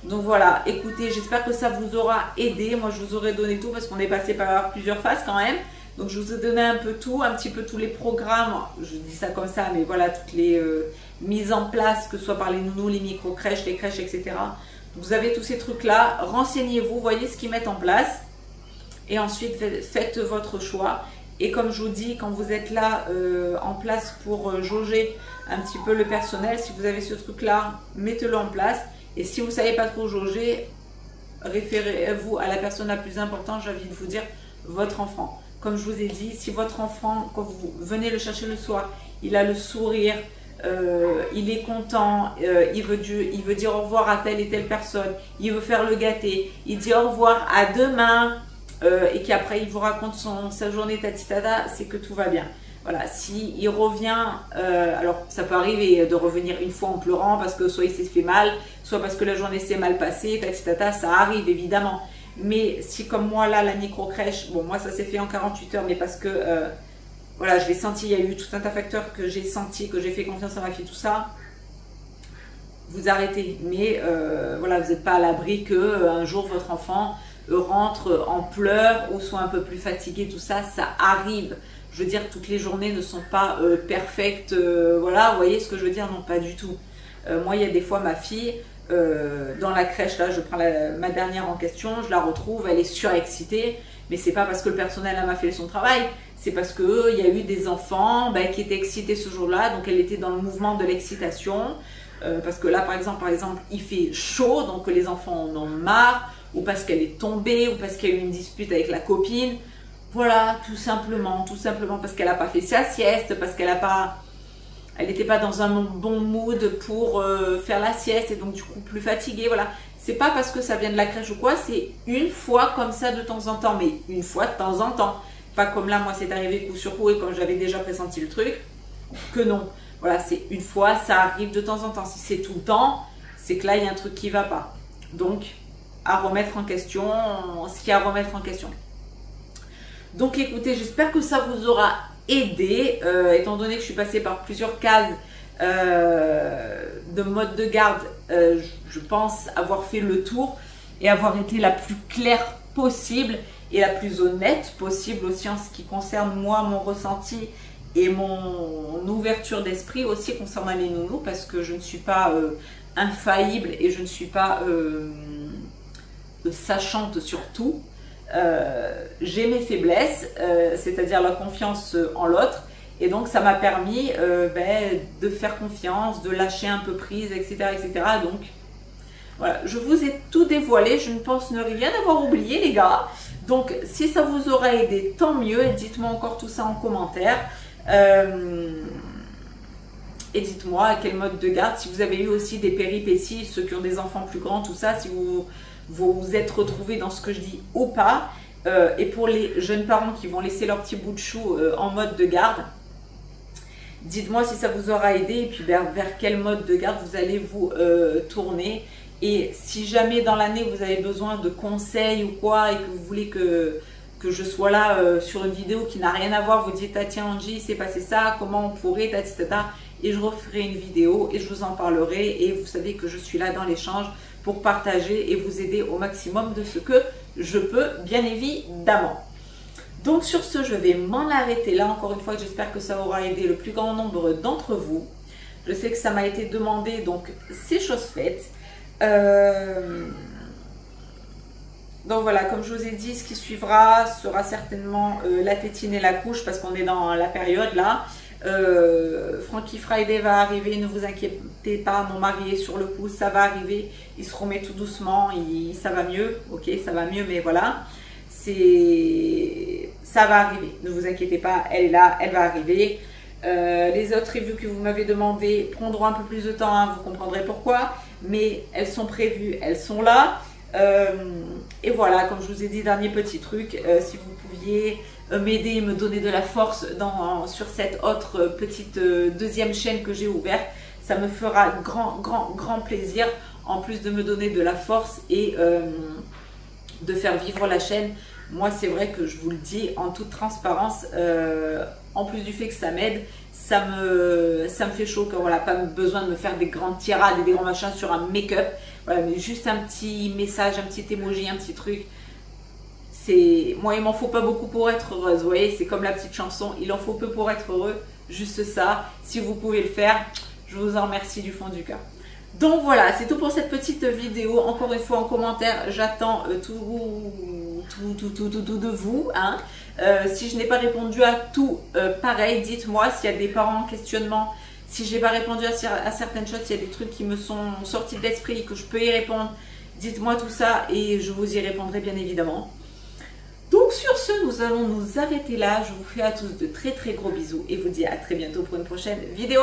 Donc voilà, écoutez, j'espère que ça vous aura aidé. Moi, je vous aurais donné tout parce qu'on est passé par plusieurs phases quand même. Donc, je vous ai donné un peu tout, un petit peu tous les programmes. Je dis ça comme ça, mais voilà, toutes les mises en place, que ce soit par les nounous, les micro-crèches, les crèches, etc. Vous avez tous ces trucs-là. Renseignez-vous, voyez ce qu'ils mettent en place. Et ensuite, faites votre choix. Et comme je vous dis, quand vous êtes là en place pour jauger un petit peu le personnel, si vous avez ce truc-là, mettez-le en place. Et si vous ne savez pas trop jauger, référez-vous à la personne la plus importante, j'ai envie de vous dire, votre enfant. Comme je vous ai dit, si votre enfant, quand vous venez le chercher le soir, il a le sourire, il est content, il veut dire au revoir à telle et telle personne, il veut faire le gâter, il dit au revoir, à demain, et qu'après il vous raconte sa journée tatitata, c'est que tout va bien. Voilà, s'il revient, alors ça peut arriver de revenir une fois en pleurant parce que soit il s'est fait mal, soit parce que la journée s'est mal passée, tatitata, ça arrive évidemment. Mais si comme moi là, la micro-crèche, bon moi ça s'est fait en 48 heures, mais parce que voilà, je l'ai senti, il y a eu tout un tas de facteurs que j'ai senti, que j'ai fait confiance à ma fille, tout ça, vous arrêtez. Mais voilà, vous n'êtes pas à l'abri qu'un jour votre enfant rentre en pleurs ou soit un peu plus fatigué, tout ça, ça arrive. Je veux dire, toutes les journées ne sont pas perfectes, voilà, vous voyez ce que je veux dire? Non, pas du tout. Moi, il y a des fois, ma fille, dans la crèche, là, je prends ma dernière en question, je la retrouve, elle est surexcitée, mais c'est pas parce que le personnel m'a fait son travail, c'est parce qu'il y a eu des enfants qui étaient excités ce jour-là, donc elle était dans le mouvement de l'excitation, parce que là, par exemple, il fait chaud, donc les enfants en ont marre, ou parce qu'elle est tombée, ou parce qu'il y a eu une dispute avec la copine. Voilà, tout simplement parce qu'elle n'a pas fait sa sieste, parce qu'elle n'était pas dans un bon mood pour faire la sieste et donc du coup plus fatiguée, voilà. C'est pas parce que ça vient de la crèche ou quoi, c'est une fois comme ça de temps en temps, mais une fois de temps en temps. Pas comme là, moi c'est arrivé coup sur coup et quand j'avais déjà pressenti le truc, que non. Voilà, c'est une fois, ça arrive de temps en temps. Si c'est tout le temps, c'est que là il y a un truc qui va pas. Donc, à remettre en question, ce qu'il y a à remettre en question. Donc écoutez, j'espère que ça vous aura aidé, étant donné que je suis passée par plusieurs cases de mode de garde, je pense avoir fait le tour et avoir été la plus claire possible et la plus honnête possible aussi en ce qui concerne moi, mon ressenti et mon ouverture d'esprit aussi concernant les nounous, parce que je ne suis pas infaillible et je ne suis pas sachante sur tout. J'ai mes faiblesses, c'est-à-dire la confiance en l'autre, et donc ça m'a permis de faire confiance, de lâcher un peu prise, etc., etc. Donc voilà, je vous ai tout dévoilé, je ne pense ne rien avoir oublié les gars. Donc si ça vous aura aidé, tant mieux, et dites-moi encore tout ça en commentaire. Et dites-moi à quel mode de garde, si vous avez eu aussi des péripéties, ceux qui ont des enfants plus grands, tout ça, si vous vous êtes retrouvés dans ce que je dis ou pas. Et pour les jeunes parents qui vont laisser leur petit bout de chou en mode de garde, dites-moi si ça vous aura aidé et puis vers quel mode de garde vous allez vous tourner Et si jamais dans l'année vous avez besoin de conseils ou quoi et que vous voulez que je sois là sur une vidéo qui n'a rien à voir, vous dites ah tiens Angie, c'est passé ça, comment on pourrait, tata, et je referai une vidéo et je vous en parlerai. Et vous savez que je suis là dans l'échange pour partager et vous aider au maximum de ce que je peux, bien évidemment. Donc sur ce, je vais m'en arrêter là. Encore une fois, j'espère que ça aura aidé le plus grand nombre d'entre vous. Je sais que ça m'a été demandé, donc c'est chose faite. Donc voilà, comme je vous ai dit, ce qui suivra sera certainement la tétine et la couche parce qu'on est dans la période là. Frankie Friday va arriver, ne vous inquiétez pas, mon mari est sur le coup, ça va arriver, il se remet tout doucement, ça va mieux, ok, ça va mieux, mais voilà, ça va arriver, ne vous inquiétez pas, elle est là, elle va arriver. Les autres reviews que vous m'avez demandé prendront un peu plus de temps, hein, vous comprendrez pourquoi, mais elles sont prévues, elles sont là. Et voilà, comme je vous ai dit, dernier petit truc, si vous pouviez m'aider, me donner de la force sur cette autre petite deuxième chaîne que j'ai ouverte, ça me fera grand plaisir, en plus de me donner de la force et de faire vivre la chaîne. Moi c'est vrai que je vous le dis en toute transparence, en plus du fait que ça m'aide, ça me fait chaud que voilà, pas besoin de me faire des grandes tirades et des grands machins sur un make-up, voilà, mais juste un petit message, un petit emoji, un petit truc. Moi il m'en faut pas beaucoup pour être heureuse, vous voyez, c'est comme la petite chanson, il en faut peu pour être heureux, juste ça. Si vous pouvez le faire, je vous en remercie du fond du cœur. Donc voilà, c'est tout pour cette petite vidéo. Encore une fois, en commentaire, j'attends tout de vous, hein. Si je n'ai pas répondu à tout, pareil, dites-moi s'il y a des parents en questionnement, si je n'ai pas répondu à certaines choses, s'il y a des trucs qui me sont sortis de l'esprit, que je peux y répondre, dites-moi tout ça et je vous y répondrai bien évidemment. Donc sur ce, nous allons nous arrêter là. Je vous fais à tous de très gros bisous et vous dis à très bientôt pour une prochaine vidéo.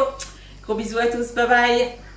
Gros bisous à tous, bye bye.